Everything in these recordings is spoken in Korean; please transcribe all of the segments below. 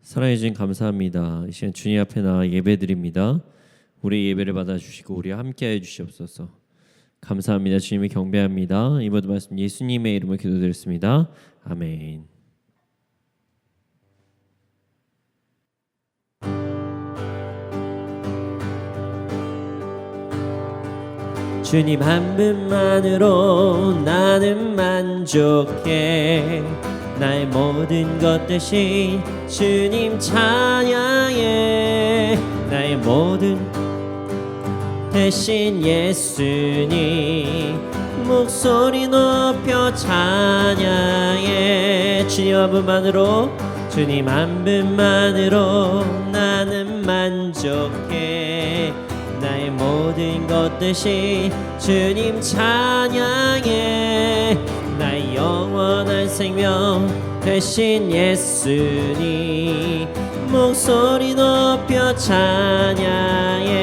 사랑해 주신 감사합니다. 이 시간 주님 앞에 나와 예배드립니다. 우리 예배를 받아주시고 우리와 함께하여 주시옵소서. 감사합니다. 주님을 경배합니다. 이 모든 말씀 예수님의 이름으로 기도드렸습니다. 아멘. 주님 한 분만으로 나는 만족해. 나의 모든 것 대신 주님 찬양해. 나의 모든 대신 예수님 목소리 높여 찬양해. 주님 한 분만으로, 주님 한 분만으로 나는 만족해. 나의 모든 것 대신 주님 찬양해. 나의 영원한 생명 대신 예수님 목소리 높여 찬양해.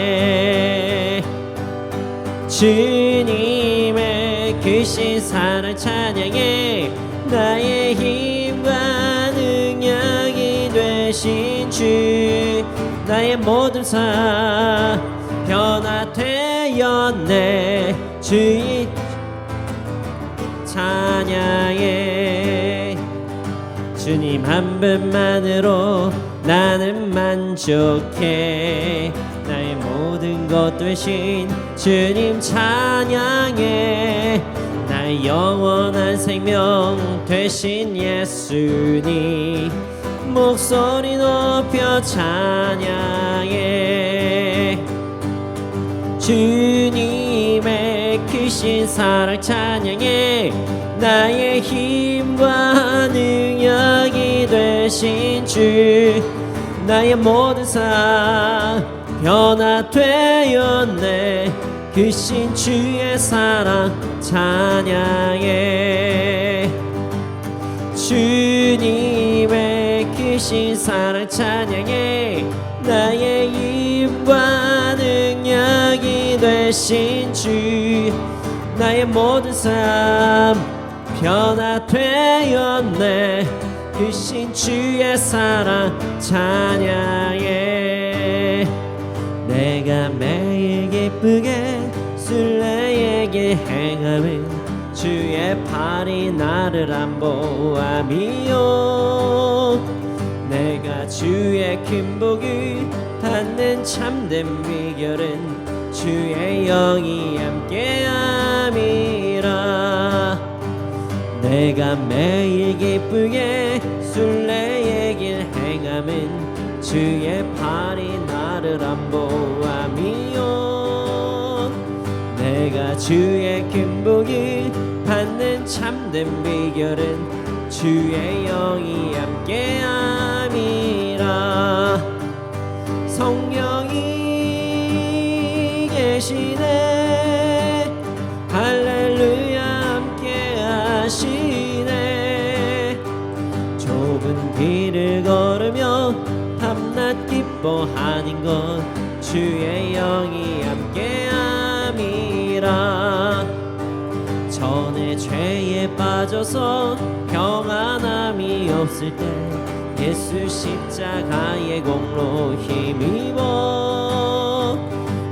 주님의 크신 사랑 찬양해. 나의 힘과 능력이 되신 주 나의 모든 삶 변화되었네. 주의 찬양해. 주님 한 분만으로 나는 만족해. 나의 모든 것 되신 주님 찬양해. 나의 영원한 생명 되신 예수님 목소리 높여 찬양해. 주님의 크신 사랑 찬양해. 나의 힘과 능력이 되신 주 나의 모든 삶 변화되었네. 크신 주의 사랑 찬양해. 주님의 크신 사랑 찬양해. 나의 힘과 능력이 되신 주 나의 모든 삶 변화되었네. 크신 주의 사랑 찬양해. 내가 매일 기쁘게 순례에게 행함은 주의 팔이 나를 안보함이요. 내가 주의 큰 복을 받는 참된 비결은 주의 영이 함께함이라. 내가 매일 기쁘게 순례의 길 행함은 주의 팔이 나를 안보함이요. 내가 주의 큰 복을 받는 참된 비결은 주의 영이 함께함이라. 성령이 계시네. 할렐루야 함께하시네. 좁은 길을 걸으며 밤낮 기뻐하는 것 주의 영이 함께함이라. 전에 죄에 빠져서 평안함이 없을 때 예수 십자가의 공로 힘입어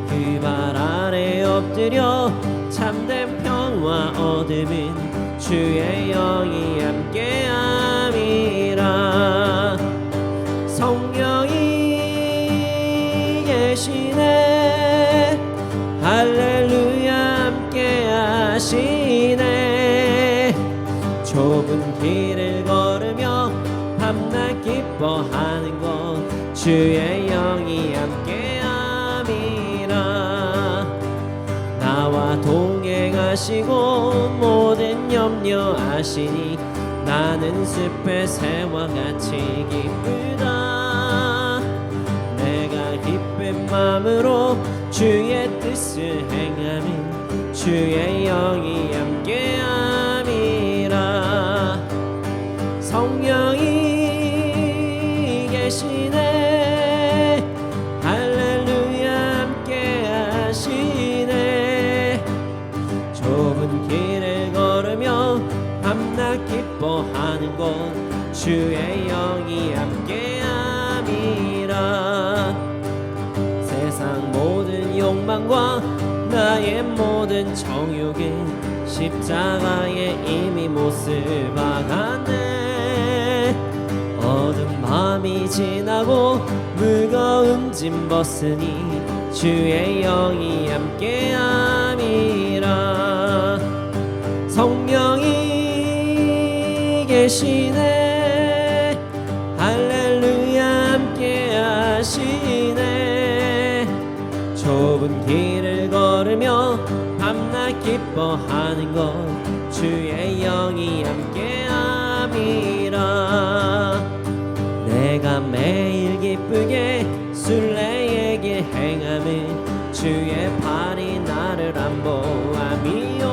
그 발 아래 엎드려 참된 평화 얻음은 주의 영이 함께함이라. 성령이 계시네. 할렐루야 함께하시네. 좁은 길을 걸으며 밤낮 기뻐하는 것 주의 영이 함께함이라. 나와 동행하시고 모든 염려 아시니 나는 숲의 새와 같이 기쁘다. 내가 기쁜 마음으로 주의 뜻을 행하면 주의 영이 함께함이라. 성령이 계시네. 할렐루야 함께하시네. 좁은 길을 걸으며 밤낮 기뻐하는 곳 주의 영이 함께함이라. 세상 모든 욕망과 나의 모든 정욕은 십자가에 이미 못을 박았네. 어두운 밤이 지나고 무거운 짐 벗으니 주의 영이 함께함이라. 성령이 계시네. 할렐루야 함께 하시네. 좁은 길을 걸으며 밤낮 기뻐하는 것 주의 영이 함께함이라. 내가 매일 기쁘게 순례의 길 행함은 주의 팔이 나를 안보함이요.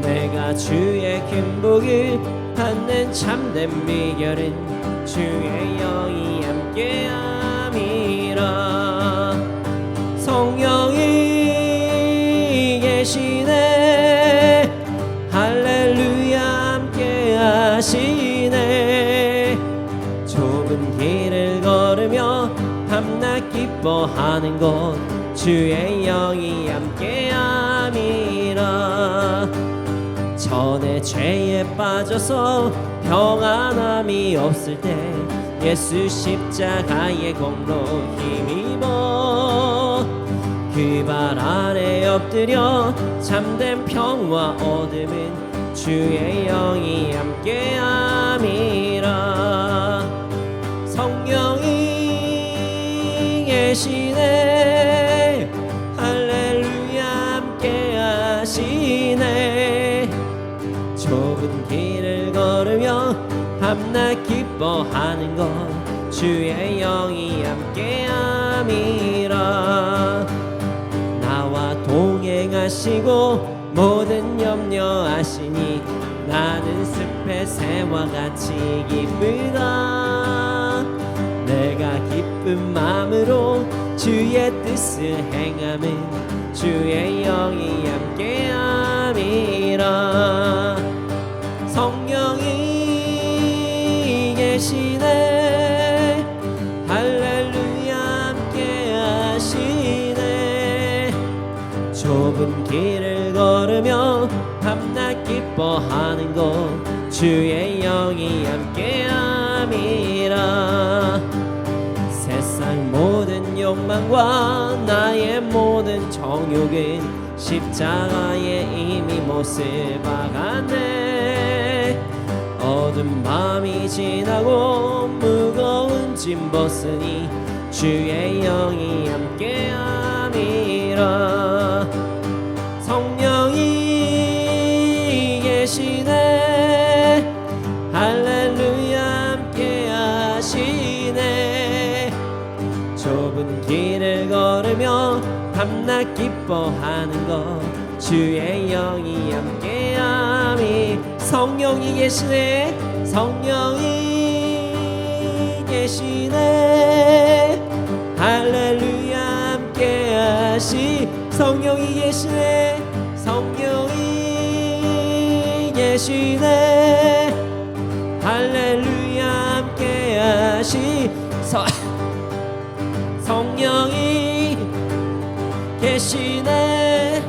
내가 주의 큰 복을 받는 참된 비결은 주의 영이 함께함이라. 성령이 계시네. 할렐루야 함께 하시네. 좁은 길을 걸으며 밤낮 기뻐하는 것 주의 영이 함께함이라. 전에 죄에 빠져서 평안함이 없을 때 예수 십자가의 공로 힘입어 그 발 아래 엎드려 참된 평화 얻음은 주의 영이 함께함이라. 성령이 계시네. 할렐루야 함께 하시네. 좁은 길을 걸으며 밤낮 기뻐하는 것 주의 영이 함께함이라. 나와 동행하시고 모든 염려하시니 나는 숲의 새와 같이 기쁘다. 내가 기쁜 마음으로 주의 뜻을 행함은 주의 영이 함께함이라. 성령이 계시네. 할렐루야 함께 하시네. 좁은 길을 걸으며 밤낮 기뻐하는 것 주의 영이 함께함이라. 세상 모든 욕망과 나의 모든 정욕은 십자가에 이미 못을 박았네. 어두운 밤이 지나고 무거운 짐 벗으니 주의 영이 함께함이라. 성령이 계시네. 할렐루야 함께 하시네. 좁은 길을 걸으며 밤낮 기뻐하는 것 주의 영이 함께함이. 성령이 계시네. 성령이 계시네. 할렐루야 함께 하시. 성령이 계시네. 성령이 계시네. 할렐루야 함께 하시. 성령이 계시네.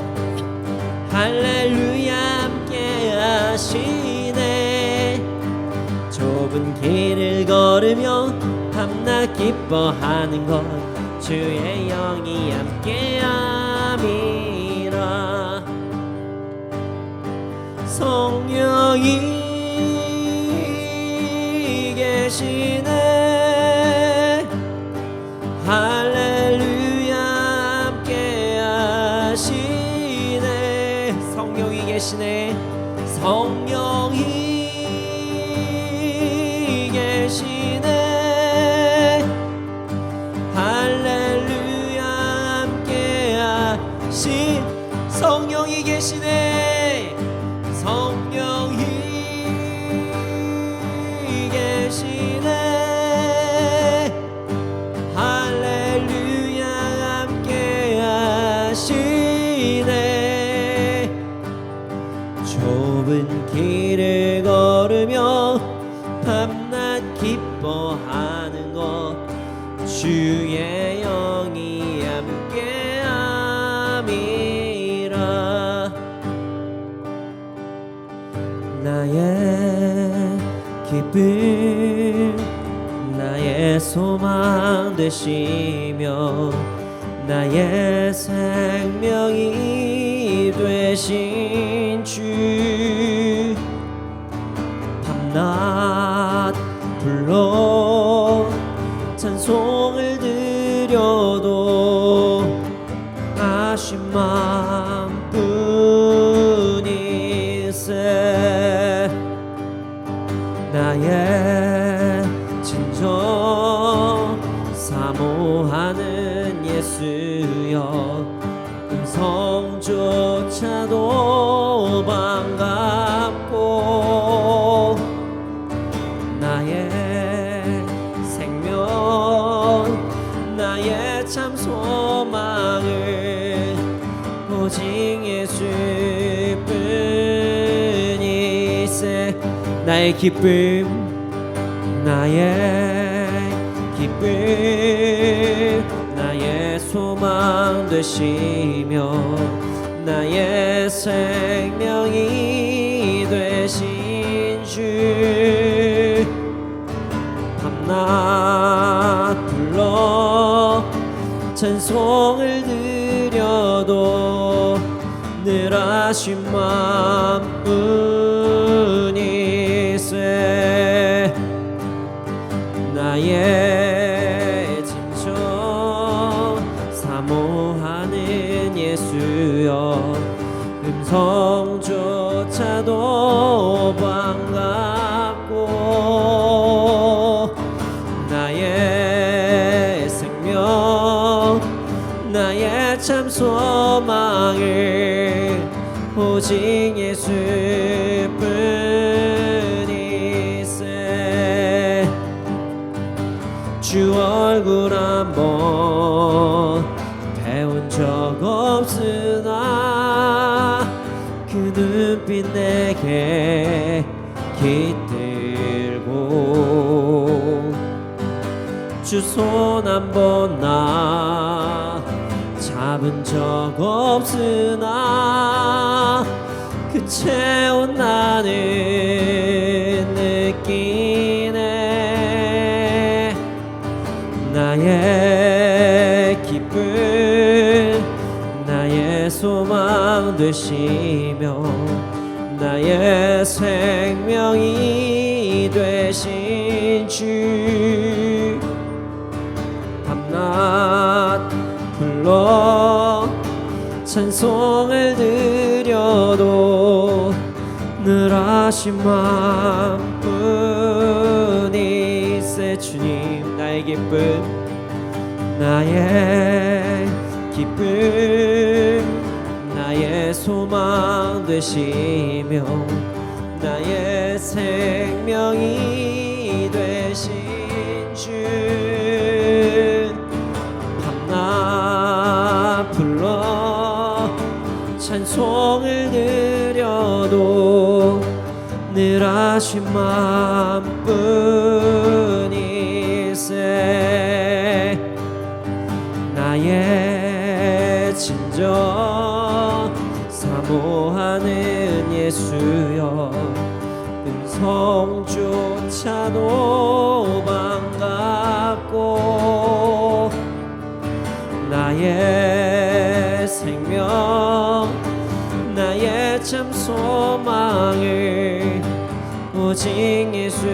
할렐루야 함께 하시네. 좁은 길을 걸으며 밤낮 기뻐하는 것 주의 영이 함께함이라. 성령이 계시네. 할렐루야 함께 하시네. 성령이 계시네. 성령이 계시네. 할렐루야 함께 하시. 성령이 계시네. 성령이 계시네. 할렐루야 함께 하시네. 좁은 길을 걸으며 밤낮 기뻐하는 것 주의 영이 함께함이라. 나의 기쁨 나의 소망 되시며 나의 생명이 되신 주. 밤낮 불러 찬송을 드려도 아신 마음뿐이세. 나의 진정 사모하는 예수여 음성조차도 반갑고 나의 생명 나의 참 소망을 오직 예수뿐이세. 나의 기쁨 나의 기쁨 나의 소망 되시며 나의 생명이 되신 주. 밤낮 불러 찬송을 드려도 늘 아신 마음뿐이세. 나의 진정 사모하는 예수여 음성조차도 반갑고 나의 생명 나의 참 소망을 오직 예수뿐이세. 주 얼굴 한번 배운 적 없으나 그 눈빛 내게 깃들고 주 손 한번 나 잡은 적 없으나 그 체온 나는 느끼네. 나의 기쁨 나의 소망 되시며 나의 생명이 되신 주. 밤낮 불러 찬송을 드려도 늘 아신 마음뿐이세. 주님 나의 기쁨 나의 기쁨 나의 소망 되시며 나의 생명이 되신 주. 밤낮 불러 찬송을 드려도 늘 아신 마음뿐이세. 나의 진정 사모하는 예수여 음성조차도 반갑고 나의 생명 나의 참 소망을 오직 예수뿐이세.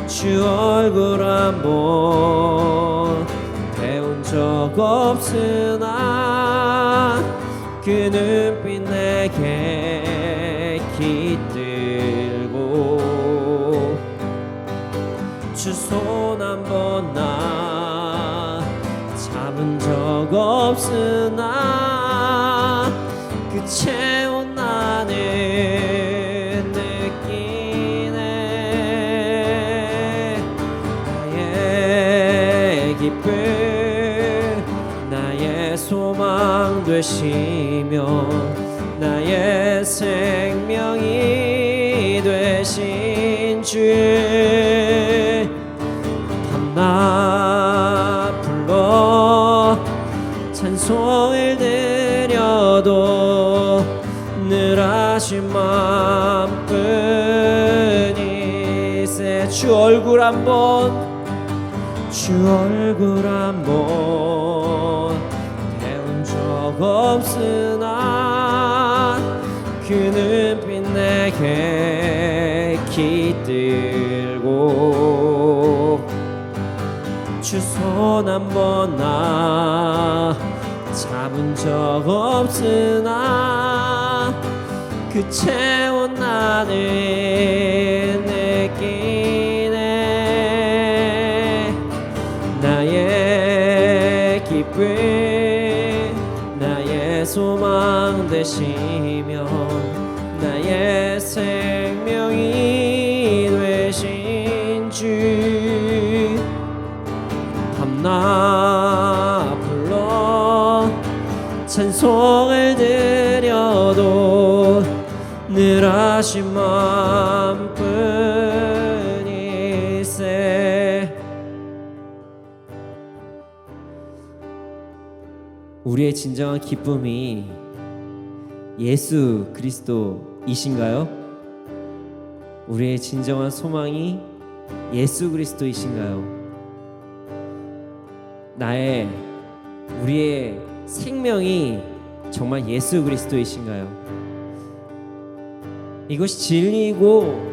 주 얼굴 한번 배운 적 없으나 그 눈빛 내게 깃들고 주 손 한번 나 잡은 적 없으나 그 체온 나는 느끼네. 나의 기쁨 나의 소망 되시며 나의 생명이 되신 밤낮 불러 찬송을 드려도 늘 하신 마음뿐이세. 주 얼굴 한번 배운 적 없으나 그 눈빛 내게 깃들고 주 손 한번 나 잡은 적 없으나 그 체온 나는 느끼네. 나의 기쁨 나의 소망 되시며 나의 생명이 되신 주. 밤낮 불러 찬송을 드려도 늘 하신 마음뿐이세. 우리의 진정한 기쁨이 예수 그리스도이신가요? 우리의 진정한 소망이 예수 그리스도이신가요? 우리의 생명이 정말 예수 그리스도이신가요? 이것이 진리이고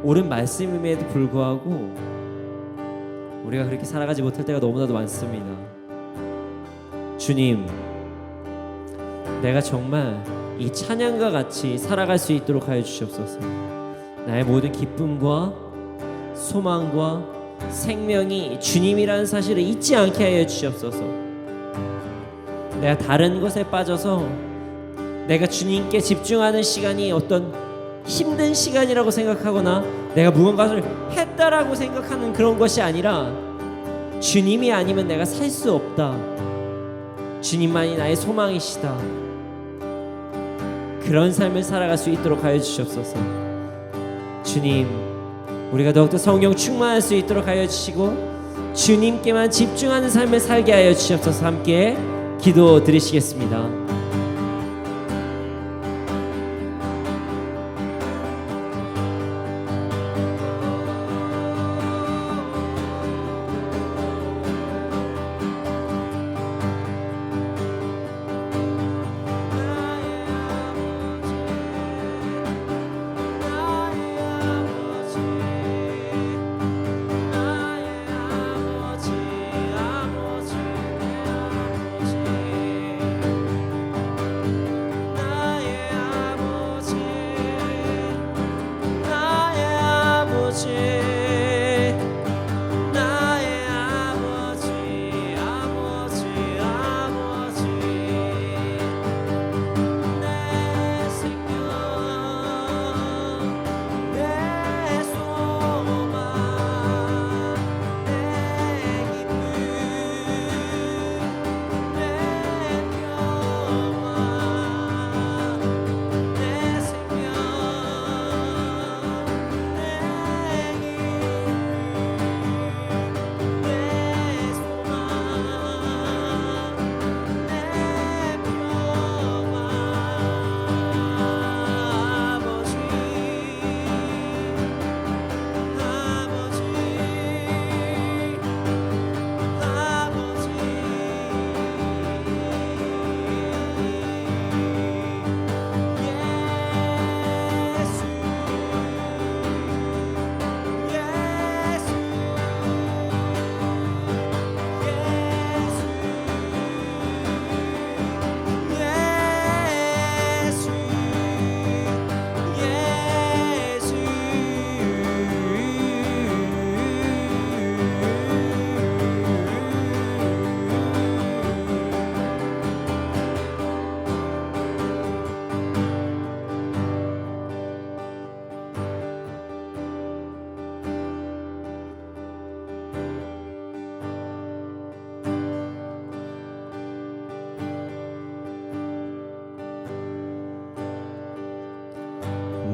옳은 말씀임에도 불구하고 우리가 그렇게 살아가지 못할 때가 너무나도 많습니다. 주님, 내가 정말 이 찬양과 같이 살아갈 수 있도록 하여 주시옵소서. 나의 모든 기쁨과 소망과 생명이 주님이라는 사실을 잊지 않게 하여 주시옵소서. 내가 다른 것에 빠져서 내가 주님께 집중하는 시간이 어떤 힘든 시간이라고 생각하거나 내가 무언가를 했다라고 생각하는 그런 것이 아니라 주님이 아니면 내가 살 수 없다. 주님만이 나의 소망이시다. 그런 삶을 살아갈 수 있도록 하여 주시옵소서. 주님, 우리가 더욱더 성령 충만할 수 있도록 하여 주시고 주님께만 집중하는 삶을 살게 하여 주시옵소서. 함께 기도 드리시겠습니다.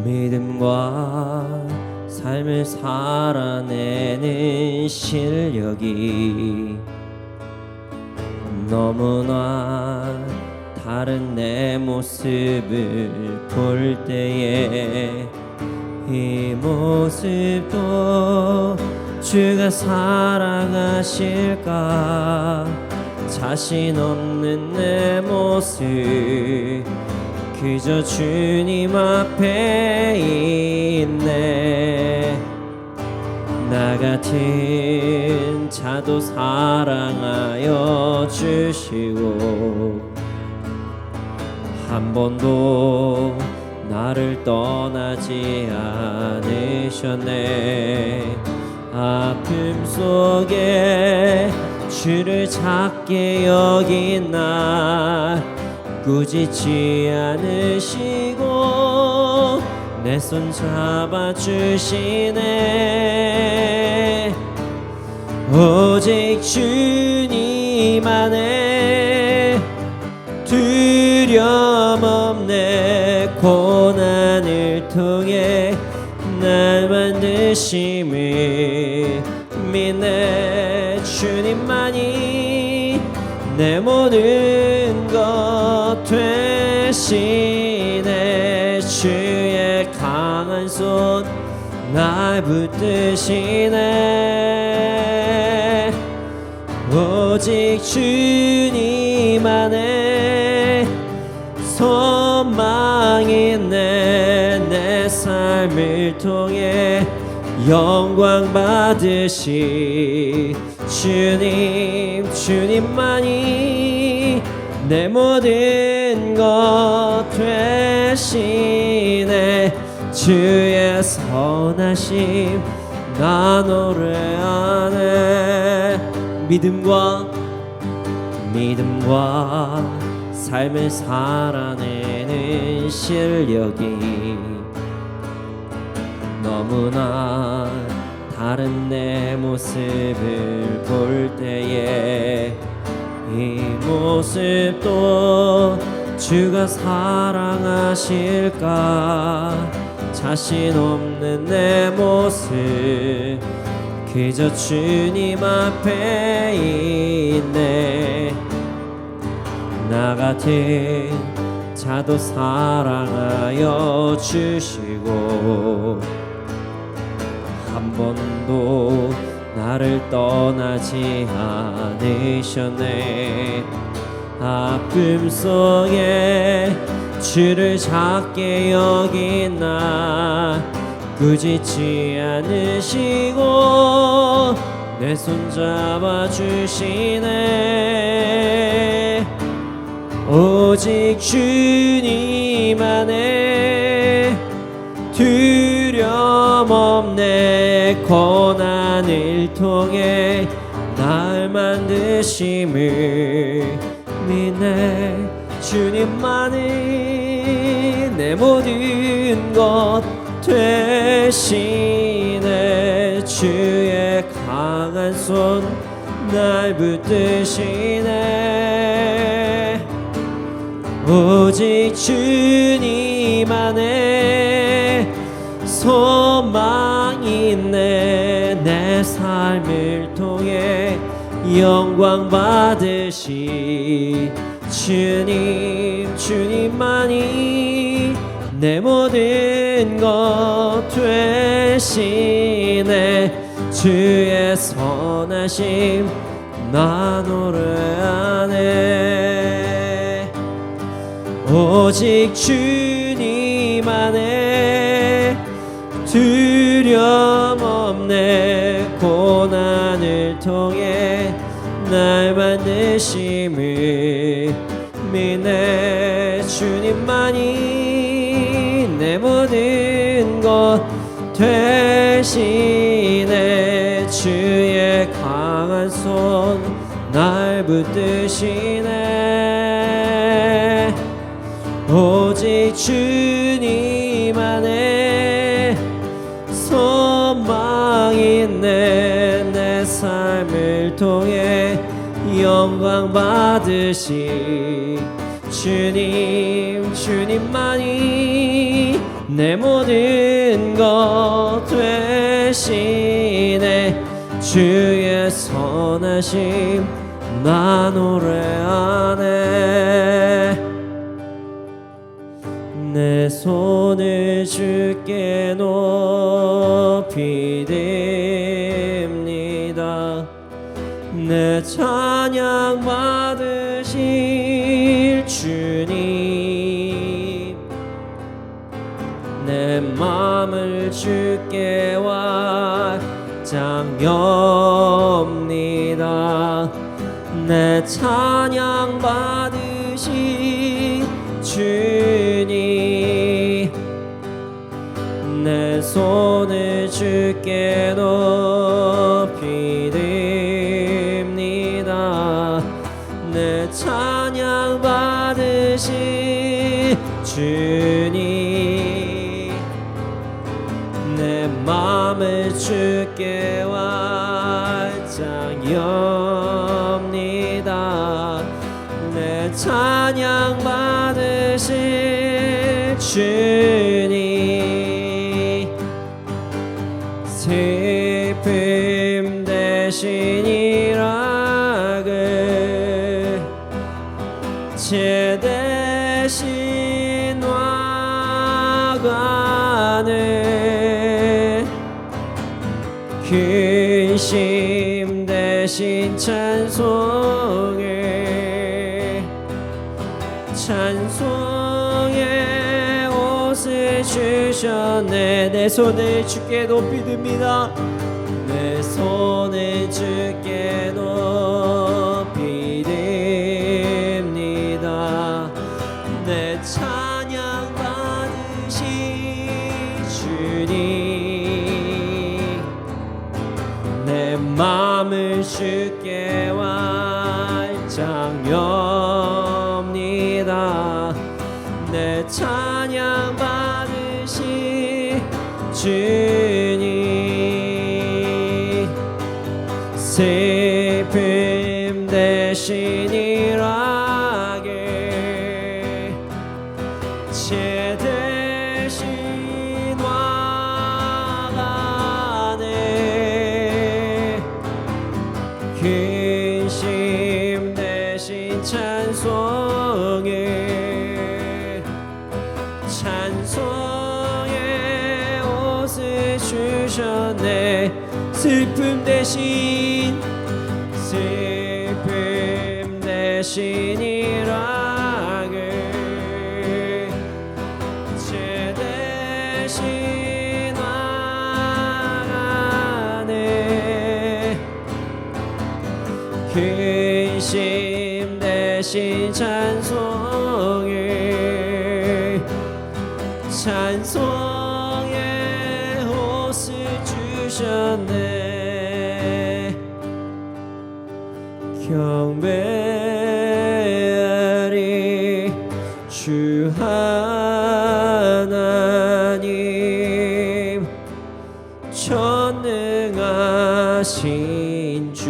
믿음과 삶을 살아내는 실력이 너무나 다른 내 모습을 볼 때에 이 모습도 주가 사랑하실까 자신 없는 내 모습 그저 주님 앞에 있네 나 같은 자도 사랑하여 주시고 한 번도 나를 떠나지 않으셨네 아픔 속에 주를 찾게 여긴 나 꾸짖지 않으시고 내 손 잡아주시네 오직 주님 안에 두려움 없네 고난을 통해 날 만드심을 믿네 주님만이 내 모든 것 되시네 주의 강한 손 날 붙드시네 오직 주님 안에 소망이 있네 내 삶을 통해 영광 받으시 주님만이 내 모든 것 되시네 주의 선하심 나 노래하네 믿음과 삶을 살아내는 실력이 너무나 다른 내 모습을 볼 때에 이 모습도 주가 사랑하실까 자신 없는 내 모습 그저 주님 앞에 있네 나 같은 자도 사랑하여 주시고 한 번도 나를 떠나지 않으셨네 아픔 속에 주를 찾게 여긴 나 꾸짖지 않으시고 내 손 잡아주시네 오직 주님 안에 두려움 없네 고난을 통해 날 만드심을 믿네 주님만이 내 모든 것 되시네 주의 강한 손 날 붙드시네 오직 주님 안에 소망이 있네 내 삶을 통해 영광 받으시 주님만이 내 모든 것 되시네 주의 선하심 나 노래하네 오직 주님 안에 두려움 없네 고난을 통해 날 만드심을 믿네 주님만이 내 모든 것 되시네 주의 강한 손 날 붙드시네 오직 주님 안에 소망이 있네 내 삶을 통해 영광 받으시 주님만이 내 모든 것 되시네. 주의 선하심 나 노래하네. 내 손을 주께 높이 듭니다. 내 찬양 받으실 주님, 내 맘을 주께 완장엽니다. 내 찬양 받으신 주님, 내 손을 주께 높이 듭니다. 내 찬양 받으신 주님, 내 맘을 주께 완장엽니다. 내 찬양 받으실 주님, 슬픔 대신 일악을 제 대신 와가네. 근심 대신 찬송에 옷을 주셨네. 내 손을 주께 높이 듭니다. 내 손을 주께 높이 듭니다. 내 찬양 받으신 주님, 내 맘을 주께 완장엽니다. 내 찬양 받으신 주님, 슬픔 대신 일하게 제 대신 와가네. 근심 대신 찬송에 옷을 주셨네. 슬픔 대신 일하게 제 대신 와가네. 근심 대신 찬송에 옷을 주셨네. 경배하리 주 하나님, 전능하신 주.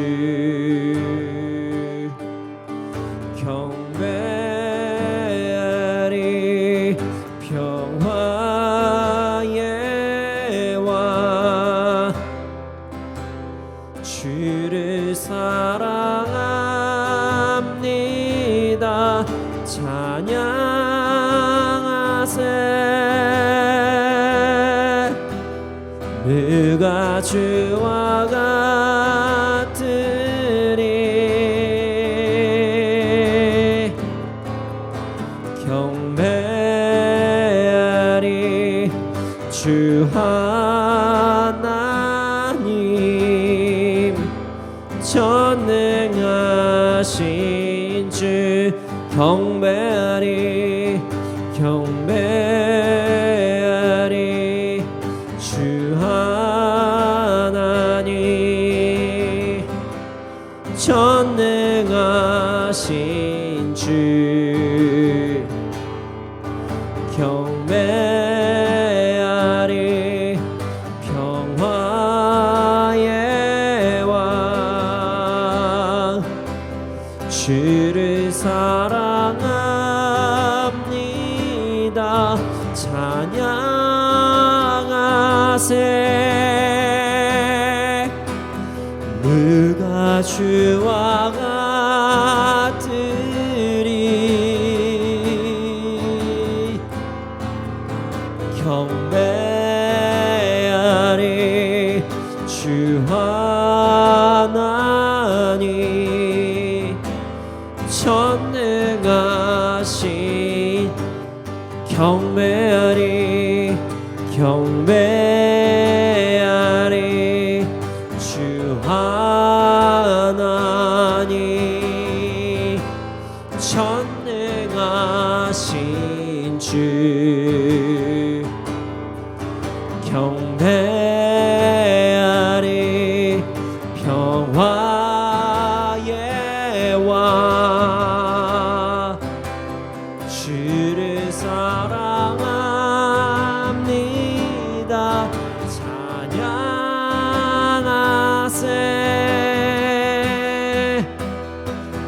경배하리 평화의 왕, 주를 사랑합니다. 찬양하세. 누가 주와 같으리. 경배하리 주 하나님, 전능하신 주. 경배하리 주 하나님, 전능하신 주. 경배하리 평화의 왕, 주를 사랑합니다. 찬양 찬양하세. 누가 주와 같으리. 경배하리 주 하나님. 전능하신 경배하리 경배하리 주 하나님. 전능하신 주 경배하리. 평화의 왕 주를 사랑합니다. 찬양하세.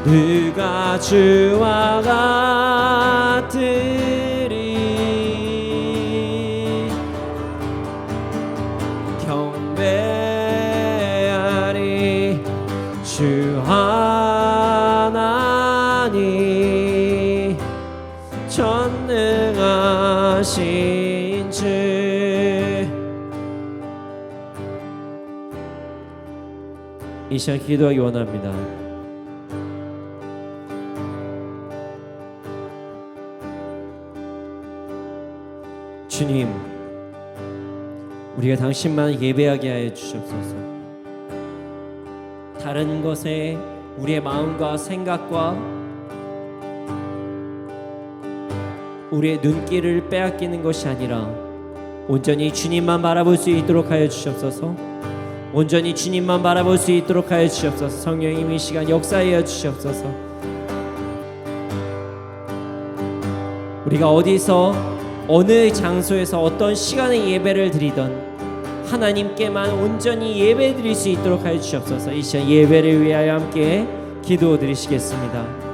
누가 주와 같으리. 경배하리 주 하나님. 전능하신 주. 이 시간 기도하기 원합니다. 주님, 우리가 당신만 예배하게 하여 주시옵소서. 다른 것에 우리의 마음과 생각과 우리의 눈길을 빼앗기는 것이 아니라 온전히 주님만 바라볼 수 있도록 하여 주시옵소서. 온전히 주님만 바라볼 수 있도록 하여 주시옵소서. 성령님, 이 시간 역사하여 주시옵소서. 우리가 어디서 어느 장소에서 어떤 시간에 예배를 드리던 하나님께만 온전히 예배 드릴 수 있도록 하여 주시옵소서. 이 시간 예배를 위하여 함께 기도 드리시겠습니다.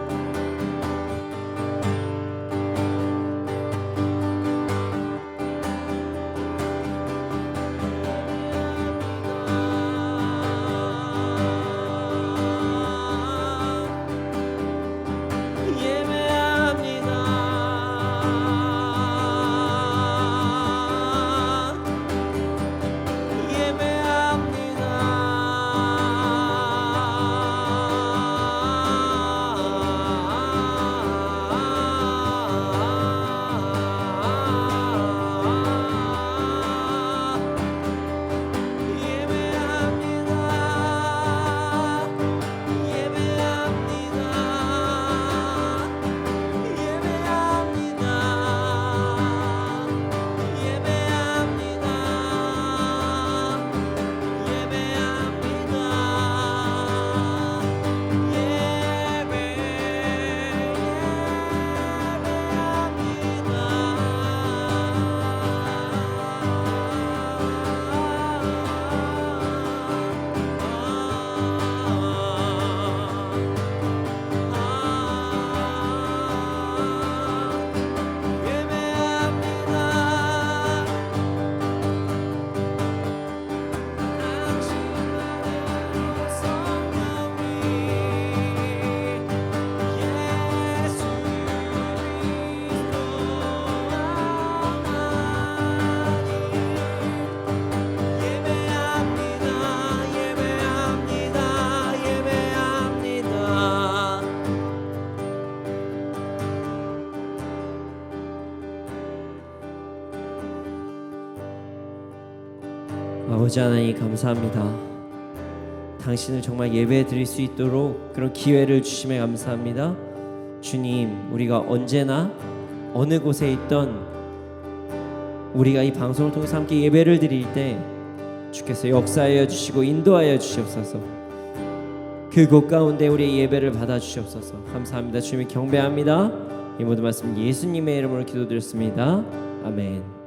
아버지 하나님, 감사합니다. 당신을 정말 예배 드릴 수 있도록 그런 기회를 주심에 감사합니다. 주님, 우리가 언제나 어느 곳에 있던 우리가 이 방송을 통해서 함께 예배를 드릴 때 주께서 역사하여 주시고 인도하여 주시옵소서. 그곳 가운데 우리의 예배를 받아 주시옵소서. 감사합니다. 주님, 경배합니다. 이 모든 말씀 예수님의 이름으로 기도드렸습니다. 아멘.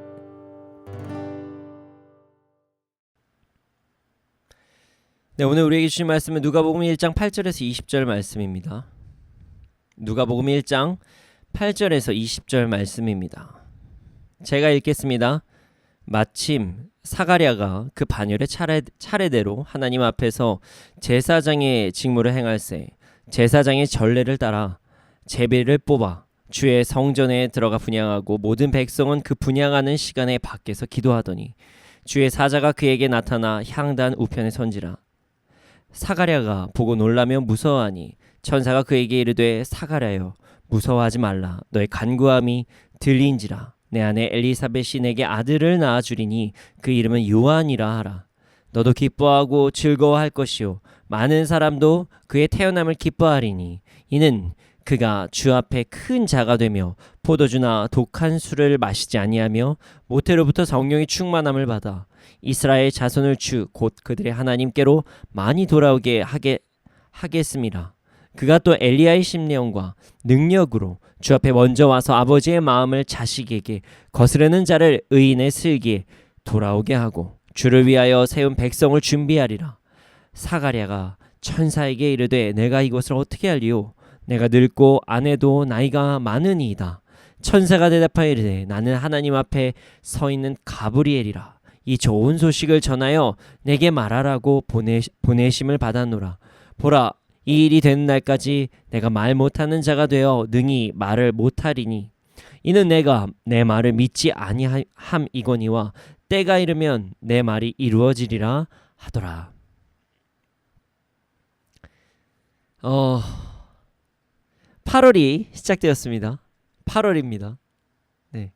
네, 오늘 우리에게 주신 말씀은 누가복음 1장 8절에서 20절 말씀입니다. 누가복음 1장 8절에서 20절 말씀입니다. 제가 읽겠습니다. 마침 사가랴가 그 반열의 차례대로 하나님 앞에서 제사장의 직무를 행할세 제사장의 전례를 따라 제비를 뽑아 주의 성전에 들어가 분향하고 모든 백성은 그 분향하는 시간에 밖에서 기도하더니 주의 사자가 그에게 나타나 향단 우편에 선지라. 사가랴가 보고 놀라며 무서워하니 천사가 그에게 이르되 사가랴여 무서워하지 말라. 너의 간구함이 들린지라. 내 아내 엘리사벳이 내게 아들을 낳아주리니 그 이름은 요한이라 하라. 너도 기뻐하고 즐거워할 것이요 많은 사람도 그의 태어남을 기뻐하리니 이는 그가 주 앞에 큰 자가 되며 포도주나 독한 술을 마시지 아니하며 모태로부터 성령의 충만함을 받아 이스라엘 자손을 주 곧 그들의 하나님께로 많이 돌아오게 하겠음이라. 그가 또 엘리야의 심령과 능력으로 주 앞에 먼저 와서 아버지의 마음을 자식에게 거스르는 자를 의인의 슬기에 돌아오게 하고 주를 위하여 세운 백성을 준비하리라. 사가랴가 천사에게 이르되 내가 이것을 어떻게 알리오? 내가 늙고 아내도 나이가 많으니이다. 천사가 대답하여 이르되 나는 하나님 앞에 서 있는 가브리엘이라. 이 좋은 소식을 전하여 내게 말하라고 보내심을 받았노라. 보라, 이 일이 되는 날까지 내가 말 못하는 자가 되어 능히 말을 못하리니 이는 내가 내 말을 믿지 아니함이거니와 때가 이르면 내 말이 이루어지리라 하더라. 8월이 시작되었습니다. 8월입니다. 네.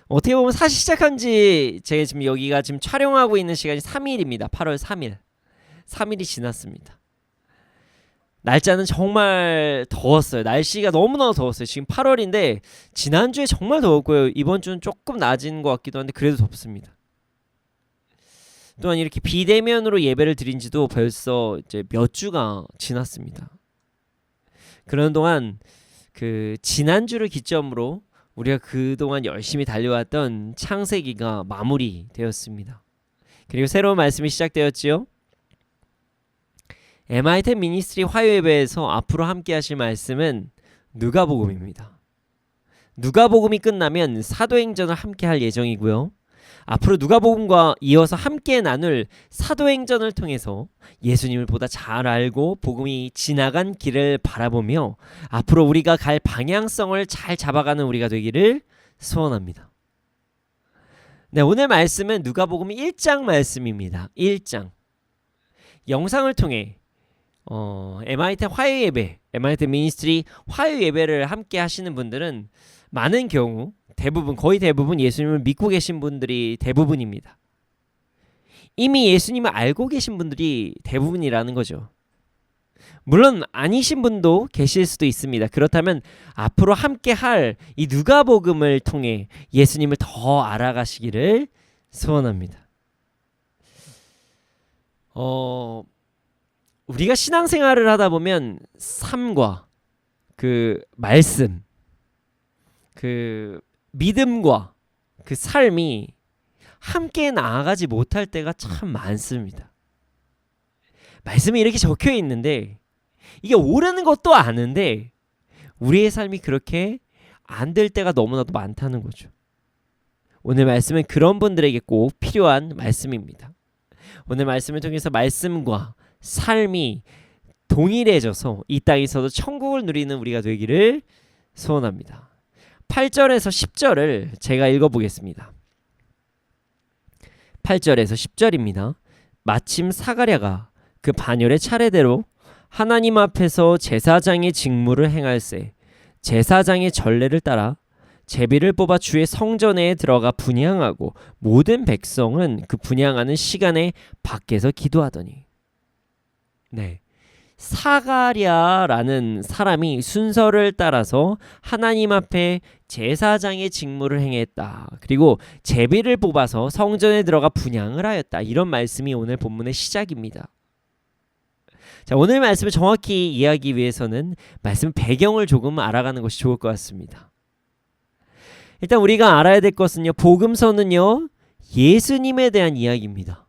어떻게 보면 사실 시작한 지 제가 지금 여기가 지금 촬영하고 있는 시간이 3일입니다. 8월 3일. 3일이 지났습니다. 날짜는 정말 더웠어요. 날씨가 너무나 더웠어요. 지금 8월인데 지난주에 정말 더웠고요. 이번 주는 조금 낮은 것 같기도 한데 그래도 덥습니다. 또한 이렇게 비대면으로 예배를 드린 지도 벌써 이제 몇 주가 지났습니다. 그런 동안 그 지난주를 기점으로 우리가 그동안 열심히 달려왔던 창세기가 마무리되었습니다. 그리고 새로운 말씀이 시작되었지요. MI10 미니스트리 화요예배에서 앞으로 함께 하실 말씀은 누가복음입니다. 누가복음이 끝나면 사도행전을 함께 할 예정이고요. 앞으로 누가복음과 이어서 함께 나눌 사도행전을 통해서 예수님을 보다 잘 알고 복음이 지나간 길을 바라보며 앞으로 우리가 갈 방향성을 잘 잡아가는 우리가 되기를 소원합니다. 네, 오늘 말씀은 누가복음 1장 말씀입니다. 1장. 영상을 통해 MI10 화요예배, MI10 미니스트리 화요예배를 함께 하시는 분들은 많은 경우 거의 대부분 예수님을 믿고 계신 분들이 대부분입니다. 이미 예수님을 알고 계신 분들이 대부분이라는 거죠. 물론 아니신 분도 계실 수도 있습니다. 그렇다면 앞으로 함께 할 이 누가복음을 통해 예수님을 더 알아가시기를 소원합니다. 우리가 신앙생활을 하다 보면 삶과 그 말씀, 그 믿음과 그 삶이 함께 나아가지 못할 때가 참 많습니다. 말씀이 이렇게 적혀 있는데 이게 옳은 것도 아는데 우리의 삶이 그렇게 안 될 때가 너무나도 많다는 거죠. 오늘 말씀은 그런 분들에게 꼭 필요한 말씀입니다. 오늘 말씀을 통해서 말씀과 삶이 동일해져서 이 땅에서도 천국을 누리는 우리가 되기를 소원합니다. 8절에서 10절을 제가 읽어보겠습니다. 8절에서 10절입니다. 마침 사가랴가 그 반열의 차례대로 하나님 앞에서 제사장의 직무를 행할세 제사장의 전례를 따라 제비를 뽑아 주의 성전에 들어가 분향하고 모든 백성은 그 분향하는 시간에 밖에서 기도하더니 네. 사가랴라는 사람이 순서를 따라서 하나님 앞에 제사장의 직무를 행했다. 그리고 제비를 뽑아서 성전에 들어가 분향을 하였다. 이런 말씀이 오늘 본문의 시작입니다. 자, 오늘 말씀을 정확히 이해하기 위해서는 말씀 배경을 조금 알아가는 것이 좋을 것 같습니다. 일단 우리가 알아야 될 것은요. 복음서는요. 예수님에 대한 이야기입니다.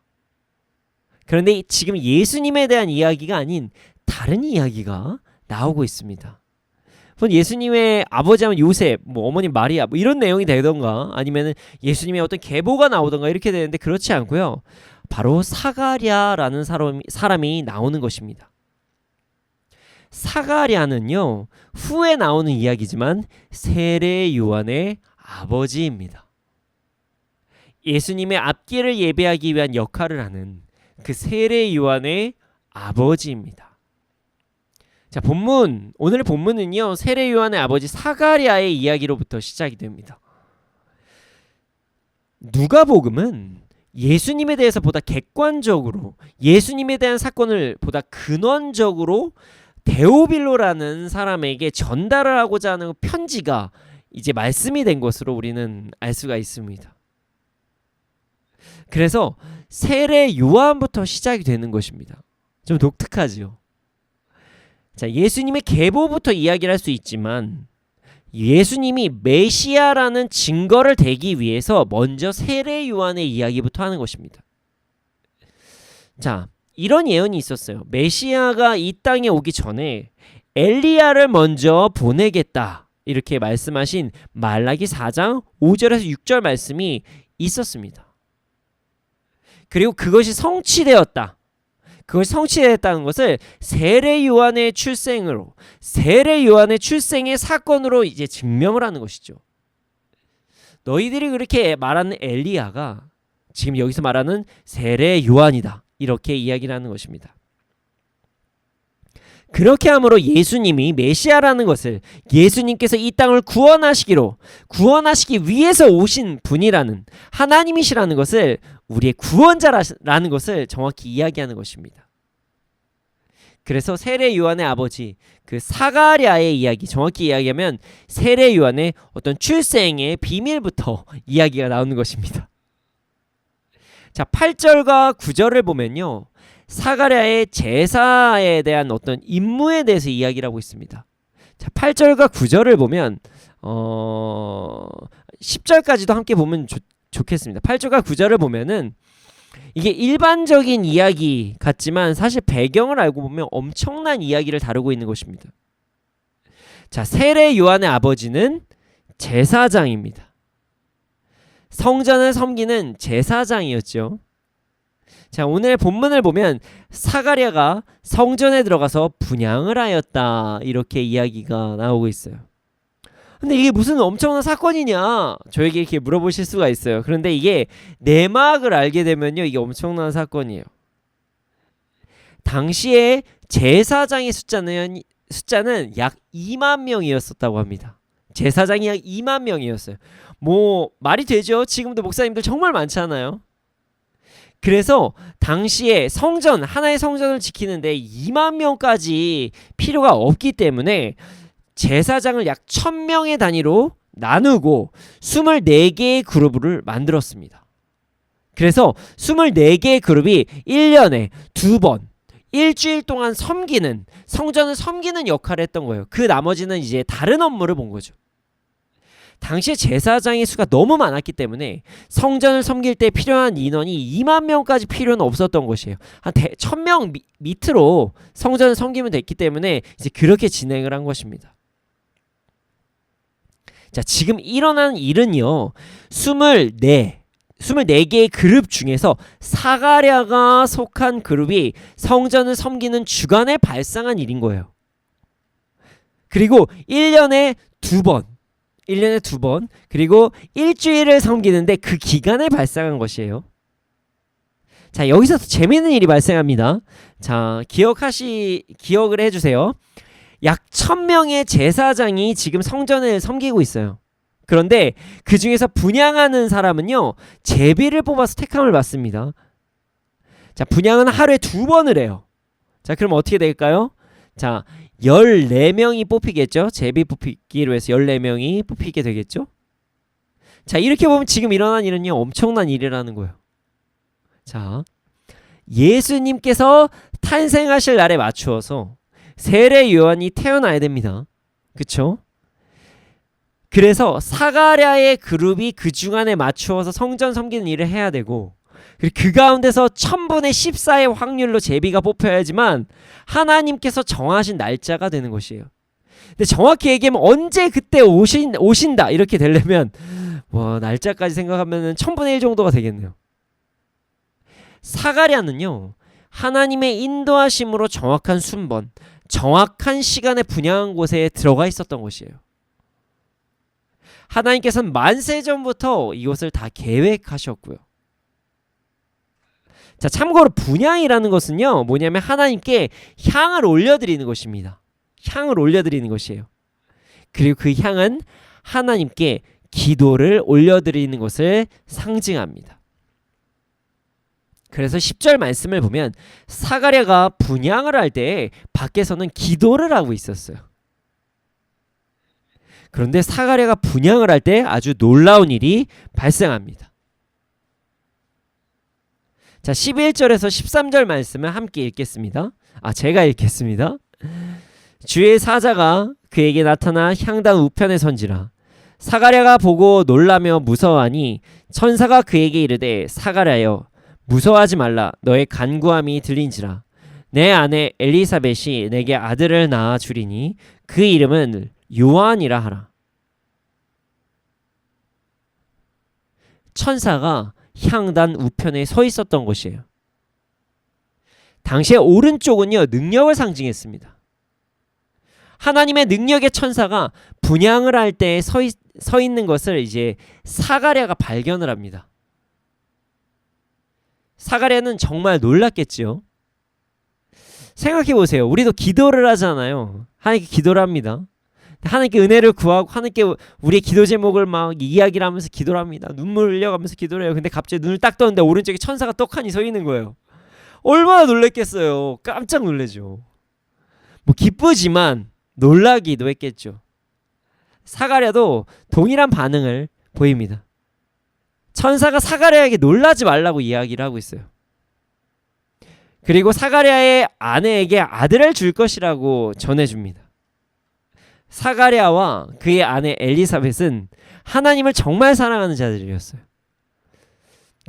그런데 지금 예수님에 대한 이야기가 아닌 다른 이야기가 나오고 있습니다. 예수님의 아버지 하면 요셉, 뭐 어머니 마리아, 뭐 이런 내용이 되던가, 아니면은 예수님의 어떤 계보가 나오던가 이렇게 되는데, 그렇지 않고요. 바로 사가랴라는 사람이 나오는 것입니다. 사가랴는요, 후에 나오는 이야기지만 세례 요한의 아버지입니다. 예수님의 앞길을 예배하기 위한 역할을 하는 그 세례 요한의 아버지입니다. 자, 오늘의 본문은요, 세례 요한의 아버지 사가랴의 이야기로부터 시작이 됩니다. 누가복음은 예수님에 대해서 보다 객관적으로, 예수님에 대한 사건을 보다 근원적으로 데오빌로라는 사람에게 전달을 하고자 하는 편지가 이제 말씀이 된 것으로 우리는 알 수가 있습니다. 그래서 세례 요한부터 시작이 되는 것입니다. 좀 독특하죠. 자, 예수님의 계보부터 이야기를 할 수 있지만 예수님이 메시아라는 증거를 대기 위해서 먼저 세례 요한의 이야기부터 하는 것입니다. 자, 이런 예언이 있었어요. 메시아가 이 땅에 오기 전에 엘리야를 먼저 보내겠다, 이렇게 말씀하신 말라기 4장 5절에서 6절 말씀이 있었습니다. 그리고 그것이 성취되었다. 그것이 성취되었다는 것을 세례 요한의 출생으로, 세례 요한의 출생의 사건으로 이제 증명을 하는 것이죠. 너희들이 그렇게 말하는 엘리야가 지금 여기서 말하는 세례 요한이다, 이렇게 이야기를 하는 것입니다. 그렇게 함으로 예수님이 메시아라는 것을, 예수님께서 이 땅을 구원하시기 위해서 오신 분이라는, 하나님이시라는 것을, 우리의 구원자라는 것을 정확히 이야기하는 것입니다. 그래서 세례 요한의 아버지, 그 사가랴의 이야기, 정확히 이야기하면 세례 요한의 어떤 출생의 비밀부터 이야기가 나오는 것입니다. 자, 8절과 9절을 보면요, 사가랴의 제사에 대한 어떤 임무에 대해서 이야기를 하고 있습니다. 자, 8절과 9절을 보면 10절까지도 함께 보면 좋겠습니다. 8절과 9절을 보면은 이게 일반적인 이야기 같지만 사실 배경을 알고 보면 엄청난 이야기를 다루고 있는 것입니다. 자, 세례 요한의 아버지는 제사장입니다. 성전을 섬기는 제사장이었죠. 자, 오늘 본문을 보면 사가랴가 성전에 들어가서 분향을 하였다, 이렇게 이야기가 나오고 있어요. 근데 이게 무슨 엄청난 사건이냐, 저에게 이렇게 물어보실 수가 있어요. 그런데 이게 내막을 알게 되면요, 이게 엄청난 사건이에요. 당시에 제사장의 숫자는 약 2만 명이었었다고 합니다. 제사장이 약 2만 명이었어요. 뭐 말이 되죠? 지금도 목사님들 정말 많잖아요. 그래서 당시에 하나의 성전을 지키는데 2만 명까지 필요가 없기 때문에 제사장을 약 1000명의 단위로 나누고 24개의 그룹을 만들었습니다. 그래서 24개의 그룹이 1년에 2번 일주일 동안 성전을 섬기는 역할을 했던 거예요. 그 나머지는 이제 다른 업무를 본 거죠. 당시에 제사장의 수가 너무 많았기 때문에 성전을 섬길 때 필요한 인원이 2만 명까지 필요는 없었던 것이에요. 한 1000명 밑으로 성전을 섬기면 됐기 때문에 이제 그렇게 진행을 한 것입니다. 자, 지금 일어난 일은요, 24개의 그룹 중에서 사가랴가 속한 그룹이 성전을 섬기는 주간에 발생한 일인 거예요. 그리고 1년에 2번 그리고 일주일을 섬기는데 그 기간에 발생한 것이에요. 자, 여기서 재미있는 일이 발생합니다. 자, 기억을 해주세요. 약 1000명의 제사장이 지금 성전을 섬기고 있어요. 그런데 그 중에서 분향하는 사람은요, 제비를 뽑아서 택함을 받습니다. 자, 분향은 하루에 2번을 해요. 자, 그럼 어떻게 될까요? 자, 14명이 뽑히겠죠. 제비 뽑히기로 해서 14명이 뽑히게 되겠죠. 자, 이렇게 보면 지금 일어난 일은요, 엄청난 일이라는 거예요. 자, 예수님께서 탄생하실 날에 맞추어서 세례 요한이 태어나야 됩니다. 그쵸? 그래서 사가랴의 그룹이 그 주간에 맞추어서 성전 섬기는 일을 해야 되고, 그리고 그 가운데서 1000분의 14의 확률로 제비가 뽑혀야지만 하나님께서 정하신 날짜가 되는 것이에요. 근데 정확히 얘기하면 언제 그때 오신다 이렇게 되려면 와, 날짜까지 생각하면 1000분의 1 정도가 되겠네요. 사가랴는요, 하나님의 인도하심으로 정확한 순번, 정확한 시간에 분양한 곳에 들어가 있었던 것이에요. 하나님께서는 만세 전부터 이것을 다 계획하셨고요. 자, 참고로 분향이라는 것은요, 뭐냐면 하나님께 향을 올려드리는 것입니다. 향을 올려드리는 것이에요. 그리고 그 향은 하나님께 기도를 올려드리는 것을 상징합니다. 그래서 10절 말씀을 보면 사가랴가 분향을 할 때 밖에서는 기도를 하고 있었어요. 그런데 사가랴가 분향을 할 때 아주 놀라운 일이 발생합니다. 자, 11절에서 13절 말씀을 함께 읽겠습니다. 제가 읽겠습니다. 주의 사자가 그에게 나타나 향단 우편에 선지라. 사가랴가 보고 놀라며 무서워하니 천사가 그에게 이르되 사가랴여 무서워하지 말라. 너의 간구함이 들린지라. 내 아내 엘리사벳이 내게 아들을 낳아 주리니 그 이름은 요한이라 하라. 천사가 향단 우편에 서 있었던 것이에요. 당시에 오른쪽은요, 능력을 상징했습니다. 하나님의 능력의 천사가 분향을 할 때 서 있는 것을 이제 사가랴가 발견을 합니다. 사가랴는 정말 놀랐겠지요. 생각해 보세요. 우리도 기도를 하잖아요. 하나님께 기도를 합니다. 하나님께 은혜를 구하고 하나님께 우리의 기도 제목을 막 이야기를 하면서 기도를 합니다. 눈물 흘려가면서 기도를 해요. 근데 갑자기 눈을 딱 떴는데 오른쪽에 천사가 떡하니 서 있는 거예요. 얼마나 놀랬겠어요. 깜짝 놀래죠. 뭐 기쁘지만 놀라기도 했겠죠. 사가랴도 동일한 반응을 보입니다. 천사가 사가랴에게 놀라지 말라고 이야기를 하고 있어요. 그리고 사가랴의 아내에게 아들을 줄 것이라고 전해줍니다. 사가랴와 그의 아내 엘리사벳은 하나님을 정말 사랑하는 자들이었어요.